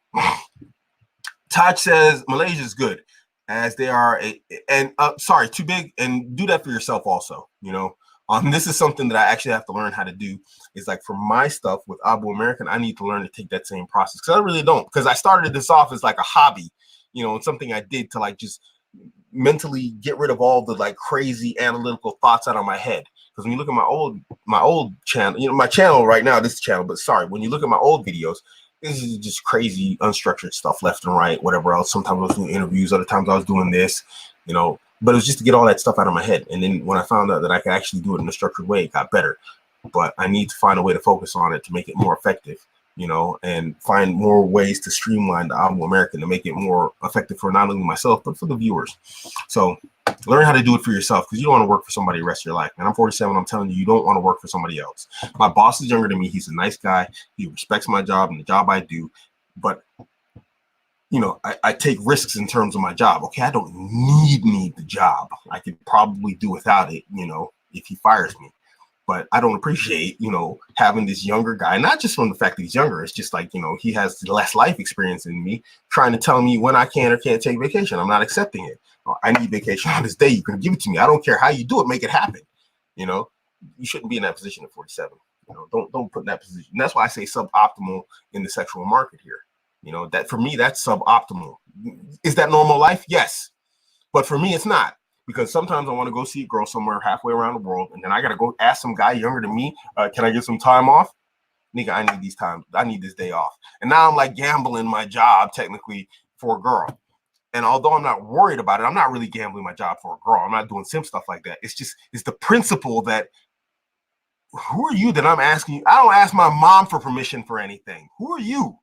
Taj says Malaysia is good as they are sorry, too big, and do that for yourself also, you know. This is something that I actually have to learn how to do. Is like for my stuff with Abuamerican, I need to learn to take that same process because I really don't. Because I started this off as like a hobby, you know, and something I did to like just mentally get rid of all the like crazy analytical thoughts out of my head. Because when you look at my old channel, you know, my channel right now, this channel, but sorry, when you look at my old videos, this is just crazy, unstructured stuff left and right, whatever else. Sometimes I was doing interviews, other times I was doing this, you know. But it was just to get all that stuff out of my head. And then when I found out that I could actually do it in a structured way, it got better. But I need to find a way to focus on it to make it more effective, you know, and find more ways to streamline the Abuamerican to make it more effective for not only myself, but for the viewers. So learn how to do it for yourself because you don't want to work for somebody the rest of your life. And I'm 47. I'm telling you, you don't want to work for somebody else. My boss is younger than me. He's a nice guy. He respects my job and the job I do. But you know, I take risks in terms of my job. Okay, I don't need the job. I could probably do without it, you know, if he fires me. But I don't appreciate, you know, having this younger guy, not just from the fact that he's younger. It's just like, you know, he has less life experience than me, trying to tell me when I can or can't take vacation. I'm not accepting it. I need vacation on this day. You can give it to me. I don't care how you do it. Make it happen. You know, you shouldn't be in that position at 47. You know, don't put in that position. And that's why I say suboptimal in the sexual market here. You know, that for me, that's suboptimal. Is that normal life? Yes. But for me, it's not. Because sometimes I want to go see a girl somewhere halfway around the world, and then I got to go ask some guy younger than me, can I get some time off? Nigga, I need these times. I need this day off. And now I'm like gambling my job technically for a girl. And although I'm not worried about it, I'm not really gambling my job for a girl. I'm not doing simp stuff like that. It's the principle that who are you that I'm asking you? I don't ask my mom for permission for anything. Who are you?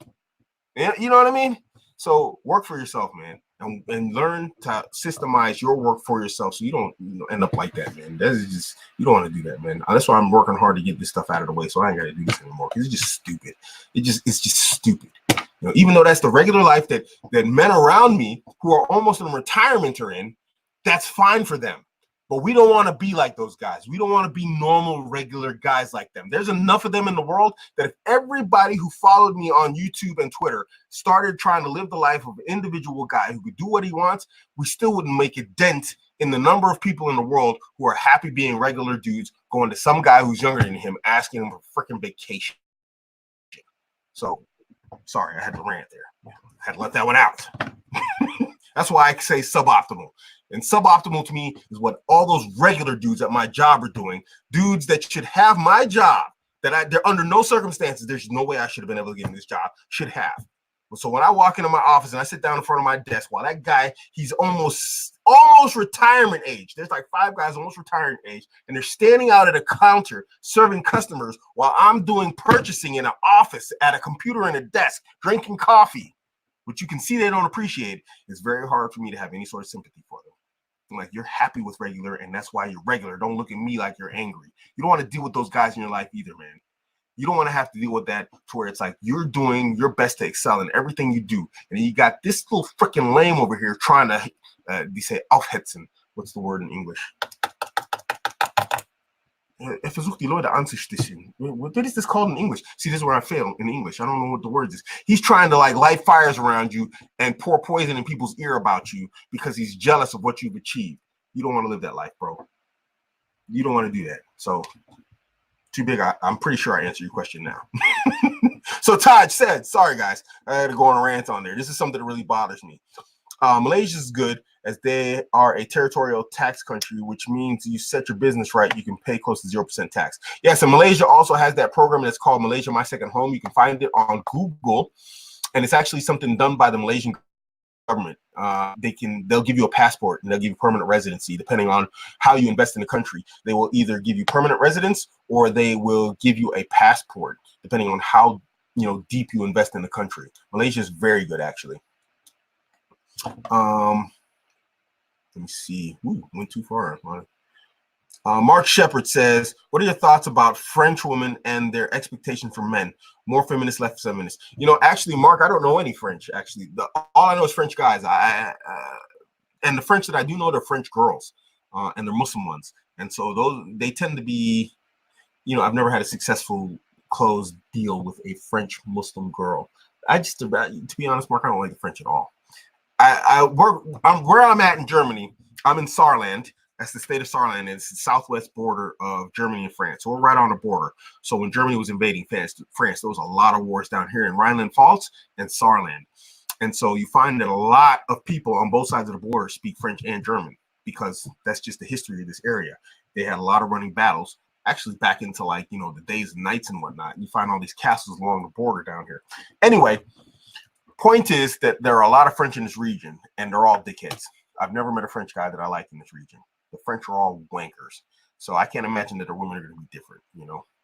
You know what I mean? So work for yourself, man, and learn to systemize your work for yourself so you don't end up like that, man. That is just, you don't want to do that, man. That's why I'm working hard to get this stuff out of the way so I ain't got to do this anymore because it's just stupid. It's just stupid. You know, even though that's the regular life that men around me who are almost in retirement are in, that's fine for them. But we don't want to be like those guys. We don't want to be normal, regular guys like them. There's enough of them in the world that if everybody who followed me on YouTube and Twitter started trying to live the life of an individual guy who could do what he wants, we still wouldn't make a dent in the number of people in the world who are happy being regular dudes going to some guy who's younger than him, asking him for freaking vacation. So, sorry, I had to rant there. I had to let that one out. That's why I say suboptimal. And suboptimal to me is what all those regular dudes at my job are doing. Dudes that should have my job, that they're under no circumstances, there's no way I should have been able to get in this job, should have. So when I walk into my office and I sit down in front of my desk, while that guy, he's almost retirement age. There's like 5 guys almost retirement age, and they're standing out at a counter serving customers while I'm doing purchasing in an office at a computer and a desk, drinking coffee, which you can see they don't appreciate. It's very hard for me to have any sort of sympathy for them. I'm like, you're happy with regular, and that's why you're regular. Don't look at me like you're angry. You don't want to deal with those guys in your life either, man. You don't want to have to deal with that to where it's like you're doing your best to excel in everything you do. And you got this little freaking lame over here trying to, they say aufhetzen. What's the word in English? Er versucht die Leute anzustechen. What is this called in English? See, this is where I fail in English. I don't know what the word is. He's trying to like light fires around you and pour poison in people's ear about you because he's jealous of what you've achieved. You don't want to live that life, bro. You don't want to do that. So, too big. I'm pretty sure I answered your question now. So Taj said, sorry guys, I had to go on a rant on there. This is something that really bothers me. Malaysia is good as they are a territorial tax country, which means you set your business right, you can pay close to 0% tax. Yes, and Malaysia also has that program that's called Malaysia My Second Home. You can find it on Google, and it's actually something done by the Malaysian government. They'll give you a passport and they'll give you permanent residency depending on how you invest in the country. They will either give you permanent residence or they will give you a passport depending on how deep you invest in the country. Malaysia is very good, actually. Let me see. Ooh, went too far. Mark Shepard says, what are your thoughts about French women and their expectation for men? More feminists, less feminists. Actually, Mark, I don't know any French. Actually, all I know is French guys. And the French that I do know, they're French girls, and they're Muslim ones. And so they tend to be, I've never had a successful closed deal with a French Muslim girl. To be honest, Mark, I don't like the French at all. Where I'm at in Germany, I'm in Saarland. That's the state of Saarland. It's the southwest border of Germany and France. So we're right on the border. So when Germany was invading France, there was a lot of wars down here in Rhineland-Pfalz and Saarland. And so you find that a lot of people on both sides of the border speak French and German because that's just the history of this area. They had a lot of running battles, actually back into the days and nights and whatnot. You find all these castles along the border down here. Anyway, point is that there are a lot of French in this region, and they're all dickheads. I've never met a French guy that I like in this region. The French are all wankers. So I can't imagine that the women are going to be different,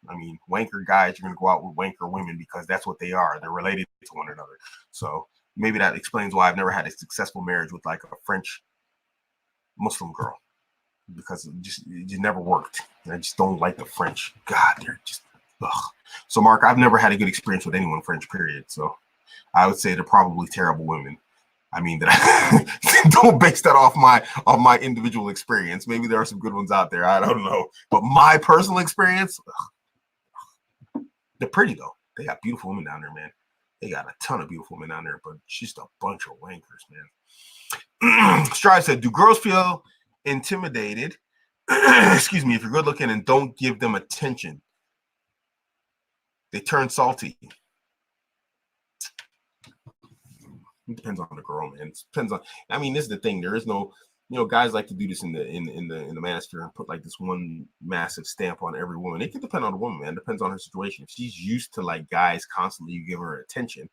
I mean, wanker guys are going to go out with wanker women because that's what they are. They're related to one another. So maybe that explains why I've never had a successful marriage with like a French Muslim girl, because it just never worked. I just don't like the French. God, they're just, ugh. So Mark, I've never had a good experience with anyone French, period. So I would say they're probably terrible women. I mean, that don't base that off my individual experience. Maybe there are some good ones out there. I don't know. But my personal experience, they're pretty though. They got beautiful women down there, man. They got a ton of beautiful women down there, but it's just a bunch of wankers, man. Strive said, do girls feel intimidated, excuse me, if you're good looking and don't give them attention? They turn salty. It depends on the girl, man. It depends on. I mean, this is the thing. There is no, guys like to do this in the manosphere and put like this one massive stamp on every woman. It could depend on the woman, man. It depends on her situation. If she's used to like guys constantly giving her attention,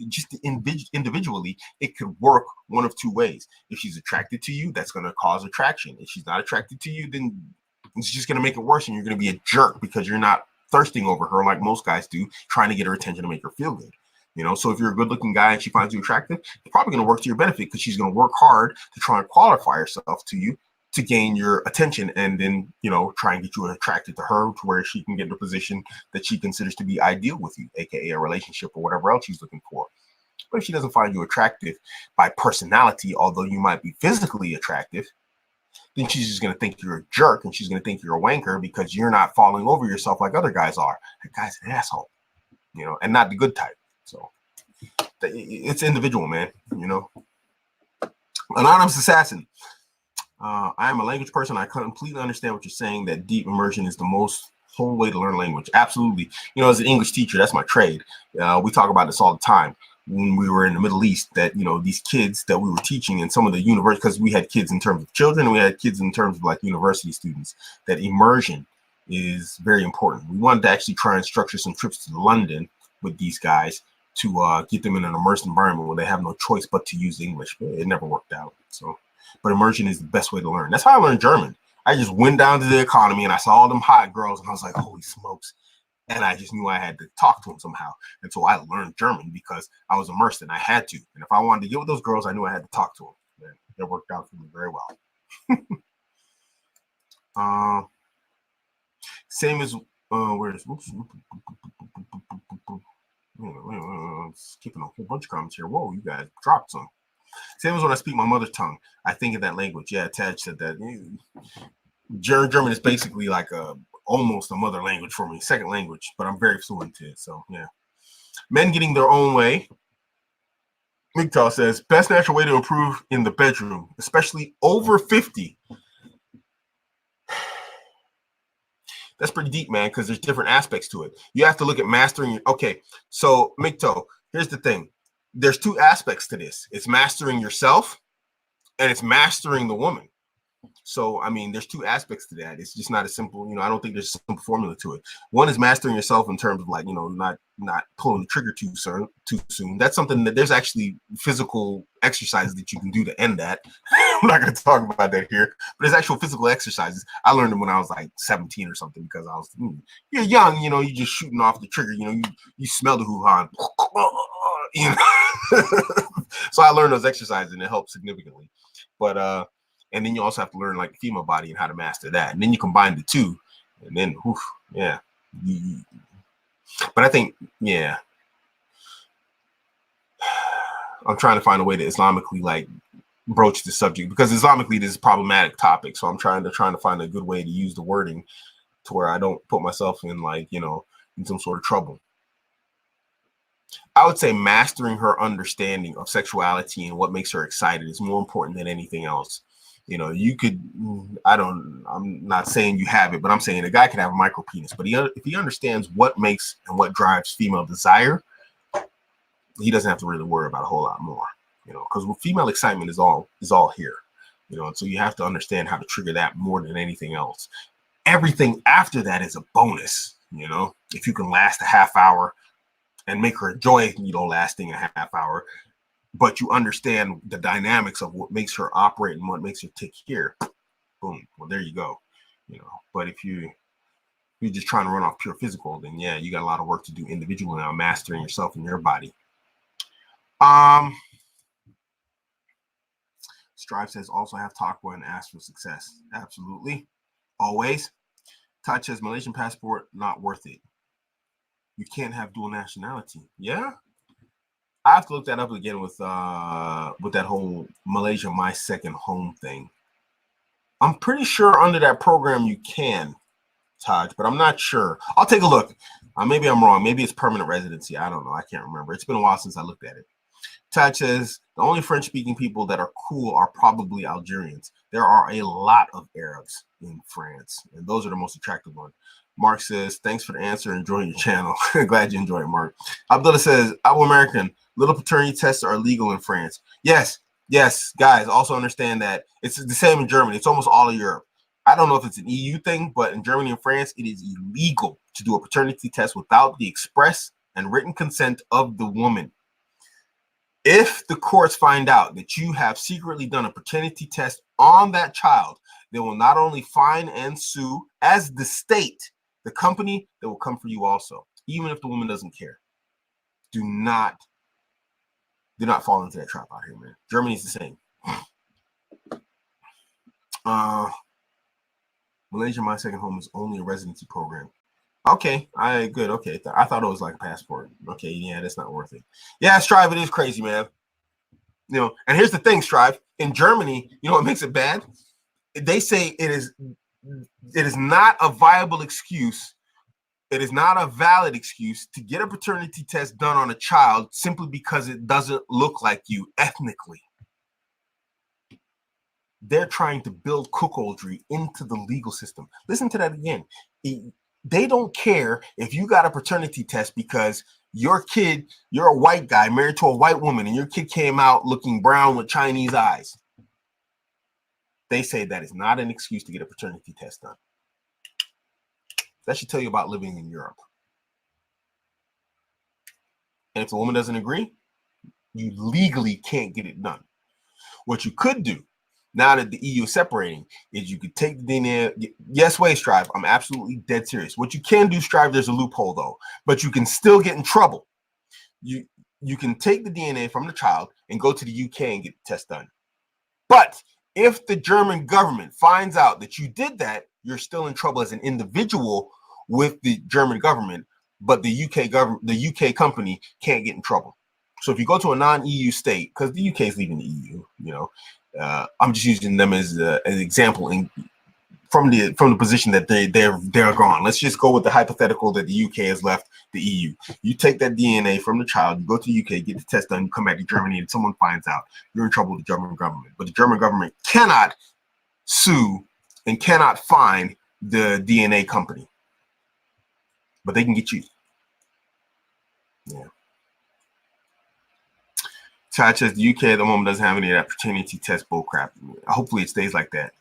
just individually, it could work one of two ways. If she's attracted to you, that's going to cause attraction. If she's not attracted to you, then it's just going to make it worse, and you're going to be a jerk because you're not thirsting over her like most guys do, trying to get her attention to make her feel good. So if you're a good-looking guy and she finds you attractive, it's probably going to work to your benefit because she's going to work hard to try and qualify herself to you to gain your attention, and then, try and get you attracted to her to where she can get in a position that she considers to be ideal with you, aka a relationship or whatever else she's looking for. But if she doesn't find you attractive by personality, although you might be physically attractive, then she's just going to think you're a jerk and she's going to think you're a wanker because you're not falling over yourself like other guys are. That guy's an asshole, and not the good type. So it's individual, man. Anonymous Assassin. I am a language person. I completely understand what you're saying, that deep immersion is the most whole way to learn language. Absolutely. As an English teacher, that's my trade. We talk about this all the time when we were in the Middle East, that, these kids that we were teaching in some of the universities, because we had kids in terms of children, and we had kids in terms of like university students, that immersion is very important. We wanted to actually try and structure some trips to London with these guys to get them in an immersed environment where they have no choice but to use English. But it never worked out. So, but immersion is the best way to learn. That's how I learned German. I just went down to the economy and I saw all them hot girls and I was like, holy smokes. And I just knew I had to talk to them somehow. And so I learned German because I was immersed and I had to. And if I wanted to get with those girls, I knew I had to talk to them. And it worked out for me very well. Same as, where's, whoops. Skipping a whole bunch of comments here. Whoa, you guys dropped some. Same as when I speak my mother tongue, I think in that language. Yeah, Tad said that. German is basically like a almost a mother language for me, second language, but I'm very fluent in it. So yeah. Men getting their own way. MGTOW says, best natural way to improve in the bedroom, especially over 50. That's pretty deep, man, because there's different aspects to it. You have to look at mastering. Okay, so MGTOW, here's the thing. There's two aspects to this. It's mastering yourself and it's mastering the woman. So, I mean, there's two aspects to that. It's just not as simple. I don't think there's a simple formula to it. One is mastering yourself in terms of like, not pulling the trigger too soon. That's something that there's actually physical exercises that you can do to end that. I'm not going to talk about that here, but there's actual physical exercises. I learned them when I was like 17 or something because I was, you're young, you're just shooting off the trigger, you smell the hoo-ha, So I learned those exercises and it helped significantly. But, and then you also have to learn like the female body and how to master that. And then you combine the two and then, yeah. But I think, yeah, I'm trying to find a way to Islamically like broach the subject because Islamically this is a problematic topic. So I'm trying to find a good way to use the wording to where I don't put myself in like, in some sort of trouble. I would say mastering her understanding of sexuality and what makes her excited is more important than anything else. You could, I'm not saying you have it, but I'm saying a guy can have a micro penis, but if he understands what makes and what drives female desire, he doesn't have to really worry about a whole lot more, because female excitement is all here, and so you have to understand how to trigger that more than anything else. Everything after that is a bonus, if you can last a half hour and make her enjoy, lasting a half hour, but you understand the dynamics of what makes her operate and what makes her tick here. Boom. Well, there you go. But if you're just trying to run off pure physical, then yeah, you got a lot of work to do individually on mastering yourself and your body. Strive says also have talk and ask for success. Absolutely. Always. Todd says Malaysian passport, not worth it. You can't have dual nationality. Yeah. I have to look that up again with that whole Malaysia my second home thing. I'm pretty sure under that program you can, Taj, but I'm not sure. I'll take a look. Maybe I'm wrong. Maybe it's permanent residency. I don't know. I can't remember. It's been a while since I looked at it. Taj says the only French-speaking people that are cool are probably Algerians. There are a lot of Arabs in France, and those are the most attractive ones. Mark says, thanks for the answer. Enjoying your channel. Glad you enjoy it, Mark. Abdullah says, Abuamerican, little paternity tests are illegal in France. Yes, guys, also understand that it's the same in Germany. It's almost all of Europe. I don't know if it's an EU thing, but in Germany and France, it is illegal to do a paternity test without the express and written consent of the woman. If the courts find out that you have secretly done a paternity test on that child, they will not only fine and sue as the state, the company that will come for you also, even if the woman doesn't care. Do not fall into that trap out here, man. Germany's the same. Malaysia, my second home, is only a residency program. Okay, good. Okay, I thought it was like a passport. Okay, yeah, that's not worth it. Yeah, Strive, it is crazy, man. And here's the thing, Strive. In Germany, what makes it bad? They say it is not a viable excuse. It is not a valid excuse to get a paternity test done on a child simply because it doesn't look like you ethnically. They're trying to build cuckoldry into the legal system. Listen to that again. They don't care if you got a paternity test because you're a white guy married to a white woman and your kid came out looking brown with Chinese eyes. They say that is not an excuse to get a paternity test done. That should tell you about living in Europe. And if the woman doesn't agree, you legally can't get it done. What you could do, now that the EU is separating, is you could take the DNA. Yes, wait, Strive. I'm absolutely dead serious. What you can do, Strive, there's a loophole though, but you can still get in trouble. You can take the DNA from the child and go to the UK and get the test done. But if the German government finds out that you did that, you're still in trouble as an individual with the German government, but the UK company can't get in trouble. So if you go to a non-EU state, because the UK is leaving the EU, I'm just using them as an example from the position that they're gone. Let's just go with the hypothetical that the UK has left the EU. You take that DNA from the child, you go to the UK, get the test done, you come back to Germany, and someone finds out, you're in trouble with the German government. But the German government cannot sue and cannot fine the DNA company, but they can get you. Yeah. Chad says the UK at the moment doesn't have any of that paternity test bullcrap. Hopefully it stays like that.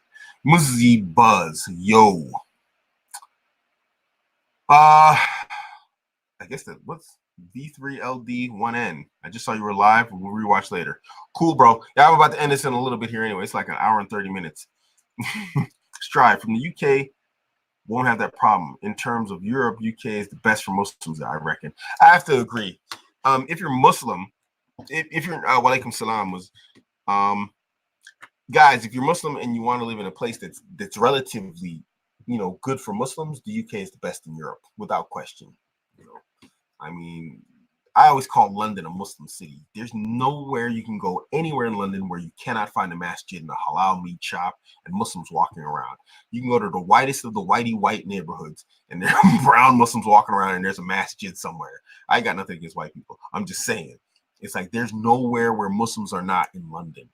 Muzzy Buzz, yo. I guess that what's V3LD1N. I just saw you were live. We'll rewatch later. Cool, bro. Yeah, I'm about to end this in a little bit here anyway. It's like an hour and 30 minutes. Strive from the UK won't have that problem. In terms of Europe, UK is the best for Muslims, I reckon. I have to agree. If you're Muslim, if you're walaikum salam was guys, if you're Muslim and you want to live in a place that's relatively, good for Muslims, the UK is the best in Europe without question. I mean, I always call London a Muslim city. There's nowhere you can go anywhere in London where you cannot find a masjid and a halal meat shop and Muslims walking around. You can go to the whitest of the white neighborhoods and there are brown Muslims walking around and there's a masjid somewhere. I got nothing against white people. I'm just saying. It's like there's nowhere where Muslims are not in London.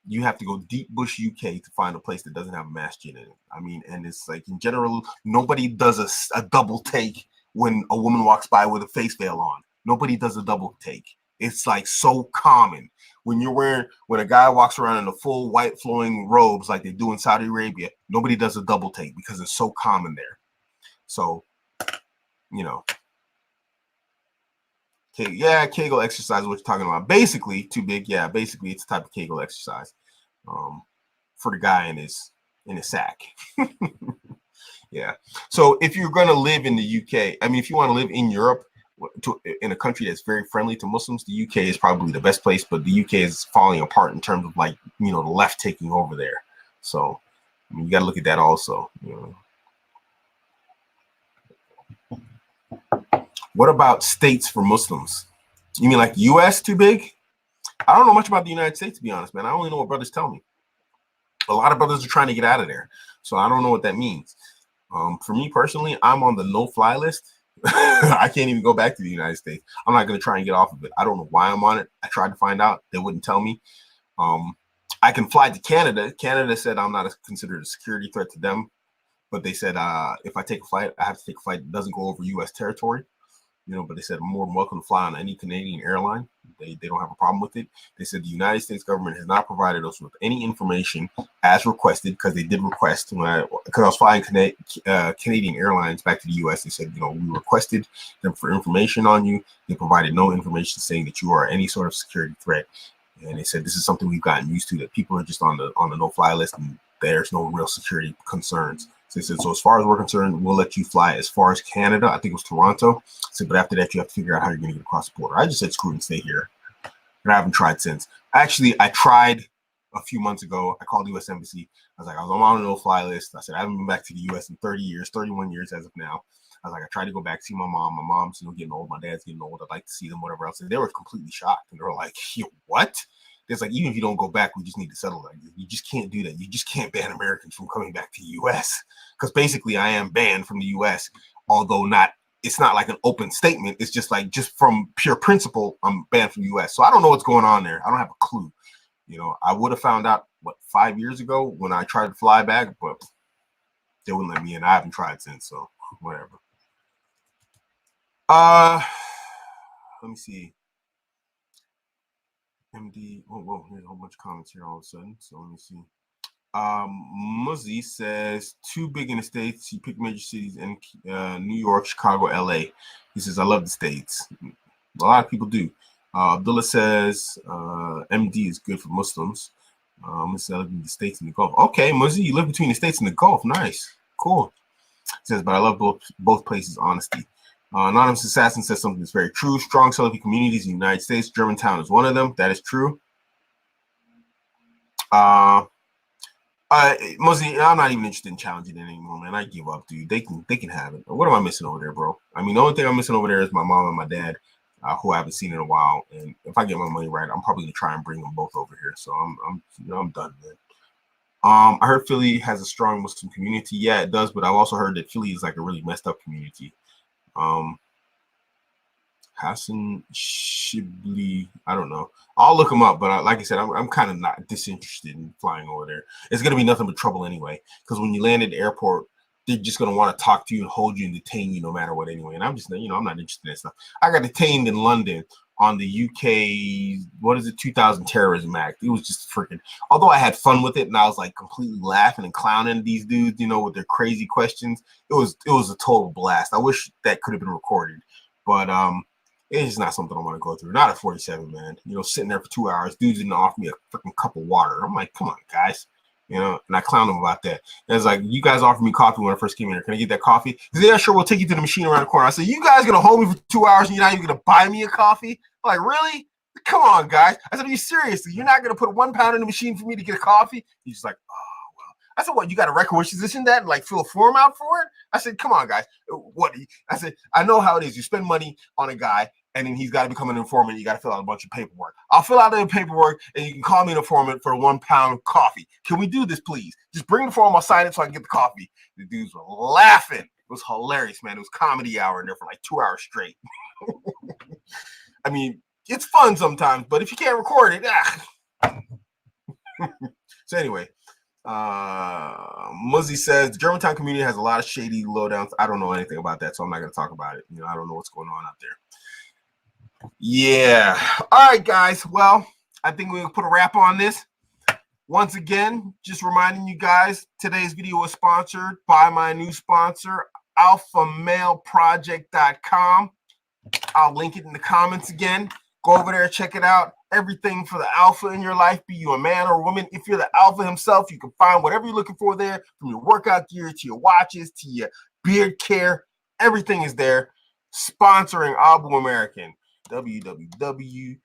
You have to go deep bush UK to find a place that doesn't have a masjid in it. I mean, and it's like in general, nobody does a double take when a woman walks by with a face veil on. Nobody does a double take. It's like so common. When a guy walks around in a full white flowing robes like they do in Saudi Arabia, nobody does a double take because it's so common there. So, Okay, yeah, Kegel exercise, what you're talking about. Basically, too big. Yeah, basically, it's a type of Kegel exercise for the guy in his sack. Yeah. So if you're going to live in the UK, I mean, if you want to live in Europe, in a country that's very friendly to Muslims, the UK is probably the best place. But the UK is falling apart in terms of the left taking over there. So you got to look at that also. What about states for Muslims? You mean like U.S. too big? I don't know much about the United States, to be honest, man. I only know what brothers tell me. A lot of brothers are trying to get out of there. So I don't know what that means. For me personally, I'm on the no-fly list. I can't even go back to the United States. I'm not going to try and get off of it. I don't know why I'm on it. I tried to find out. They wouldn't tell me. I can fly to Canada. Canada said I'm not considered a security threat to them. But they said if I take a flight, I have to take a flight that doesn't go over U.S. territory. But they said I'm more than welcome to fly on any Canadian airline. They don't have a problem with it. They said the United States government has not provided us with any information as requested, because they did request because I was flying Canadian Airlines back to the U.S. They said, we requested them for information on you. They provided no information saying that you are any sort of security threat. And they said this is something we've gotten used to, that people are just on the no-fly list and there's no real security concerns. So they said, so as far as we're concerned, we'll let you fly as far as Canada. I think it was Toronto. I said, but after that, you have to figure out how you're going to get across the border. I just said, screw it and stay here. And I haven't tried since. Actually, I tried a few months ago. I called the U.S. Embassy. I was like, I was on a no-fly list. I said, I haven't been back to the U.S. in 30 years, 31 years as of now. I was like, I tried to go back, see my mom. My mom's getting old. My dad's getting old. I'd like to see them, whatever else. And they were completely shocked. And they were like, what? It's like, even if you don't go back, we just need to settle that. You just can't do that. You just can't ban Americans from coming back to the U.S. Because basically I am banned from the U.S., although it's not like an open statement. It's just from pure principle, I'm banned from the U.S. So I don't know what's going on there. I don't have a clue. I would have found out, 5 years ago when I tried to fly back, but they wouldn't let me in. I haven't tried since, so whatever. Let me see. MD. Oh, here's a whole bunch of comments here all of a sudden. So let me see. Muzzy says, too big in the States. He picked major cities in New York, Chicago, LA. He says, I love the States. A lot of people do. Abdullah says, MD is good for Muslims. I live in the States and the Gulf. Okay, Muzzy, you live between the States and the Gulf. Nice. Cool. He says, but I love both places, honesty. Anonymous Assassin says something that's very true. Strong Salafi communities in the United States. Germantown is one of them. That is true. Mostly, I'm not even interested in challenging it anymore, man. I give up, dude. They can have it. What am I missing over there, bro? I mean, the only thing I'm missing over there is my mom and my dad, who I haven't seen in a while. And if I get my money right, I'm probably gonna try and bring them both over here. So I'm done, man. I heard Philly has a strong Muslim community. Yeah, it does, but I've also heard that Philly is like a really messed up community. Hassan Shibli, I don't know. I'll look him up, but like I said, I'm kind of not disinterested in flying over there. It's gonna be nothing but trouble anyway, because when you land at the airport, they're just gonna want to talk to you and hold you and detain you no matter what anyway. And I'm just, I'm not interested in that stuff. I got detained in London on the UK, 2000 Terrorism Act. It was just freaking, although I had fun with it and I was like completely laughing and clowning these dudes, with their crazy questions. It was a total blast. I wish that could have been recorded, but it's not something I want to go through. Not at 47, man. Sitting there for 2 hours. Dudes didn't offer me a freaking cup of water. I'm like, come on, guys. And I clowned them about that. And it's like, you guys offered me coffee when I first came in here. Can I get that coffee? He said, yeah, sure. We'll take you to the machine around the corner. I said, you guys going to hold me for 2 hours and you're not even going to buy me a coffee? I'm like, really? Come on, guys. I said, are you serious? You're not going to put 1 pound in the machine for me to get a coffee? He's just like, oh, well. I said, what, you got to requisition that and like fill a form out for it? I said, come on, guys. What? I said, I know how it is. You spend money on a guy, and then he's got to become an informant. You got to fill out a bunch of paperwork. I'll fill out the paperwork, and you can call me an informant for 1 pound coffee. Can we do this, please? Just bring the form. I'll sign it so I can get the coffee. The dudes were laughing. It was hilarious, man. It was comedy hour in there for like 2 hours straight. I mean, it's fun sometimes, but if you can't record it, So anyway, Muzzy says the Germantown community has a lot of shady lowdowns. I don't know anything about that, so I'm not going to talk about it. I don't know what's going on out there. Yeah. All right, guys. Well, I think we'll put a wrap on this. Once again, just reminding you guys, today's video was sponsored by my new sponsor, alphamaleproject.com. I'll link it in the comments again. Go over there, check it out. Everything for the alpha in your life, be you a man or a woman. If you're the alpha himself, you can find whatever you're looking for there, from your workout gear to your watches to your beard care. Everything is there. Sponsoring Abuamerican. www.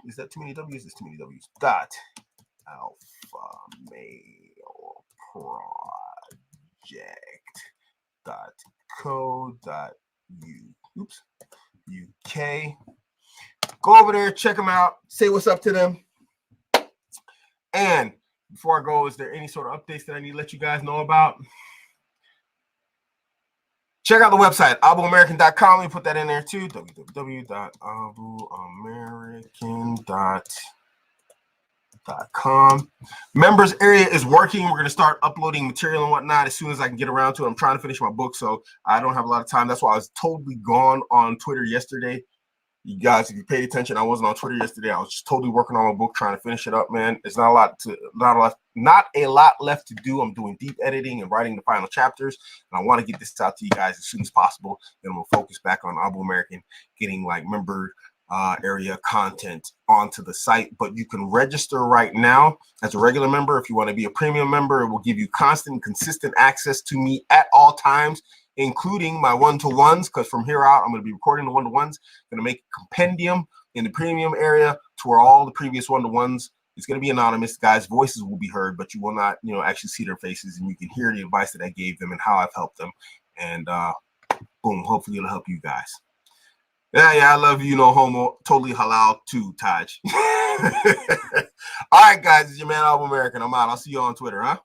Is that too many W's? Is too many W's. alphamaleproject.co.uk. Go over there, check them out, say what's up to them. And before I go, is there any sort of updates that I need to let you guys know about? Check out the website, Abuamerican.com. Let me put that in there too, www.abuamerican.com. Members area is working. We're going to start uploading material and whatnot as soon as I can get around to it. I'm trying to finish my book, so I don't have a lot of time. That's why I was totally gone on Twitter yesterday. You guys, if you paid attention, I wasn't on Twitter yesterday. I was just totally working on my book, trying to finish it up, man. It's not a lot left to do. I'm doing deep editing and writing the final chapters, and I want to get this out to you guys as soon as possible. Then we'll focus back on Abuamerican, getting like member area content onto the site. But you can register right now as a regular member. If you want to be a premium member, it will give you constant, consistent access to me at all times, including my one-to-ones, because from here out, I'm going to be recording the one-to-ones. I'm going to make a compendium in the premium area to where all the previous one-to-ones, it's going to be anonymous. Guys' voices will be heard, but you will not, actually see their faces, and you can hear the advice that I gave them and how I've helped them. And boom, hopefully it'll help you guys. Yeah, I love you, no homo. Totally halal too, Taj. All right, guys, it's your man, Abuamerican. I'm out. I'll see you on Twitter, huh?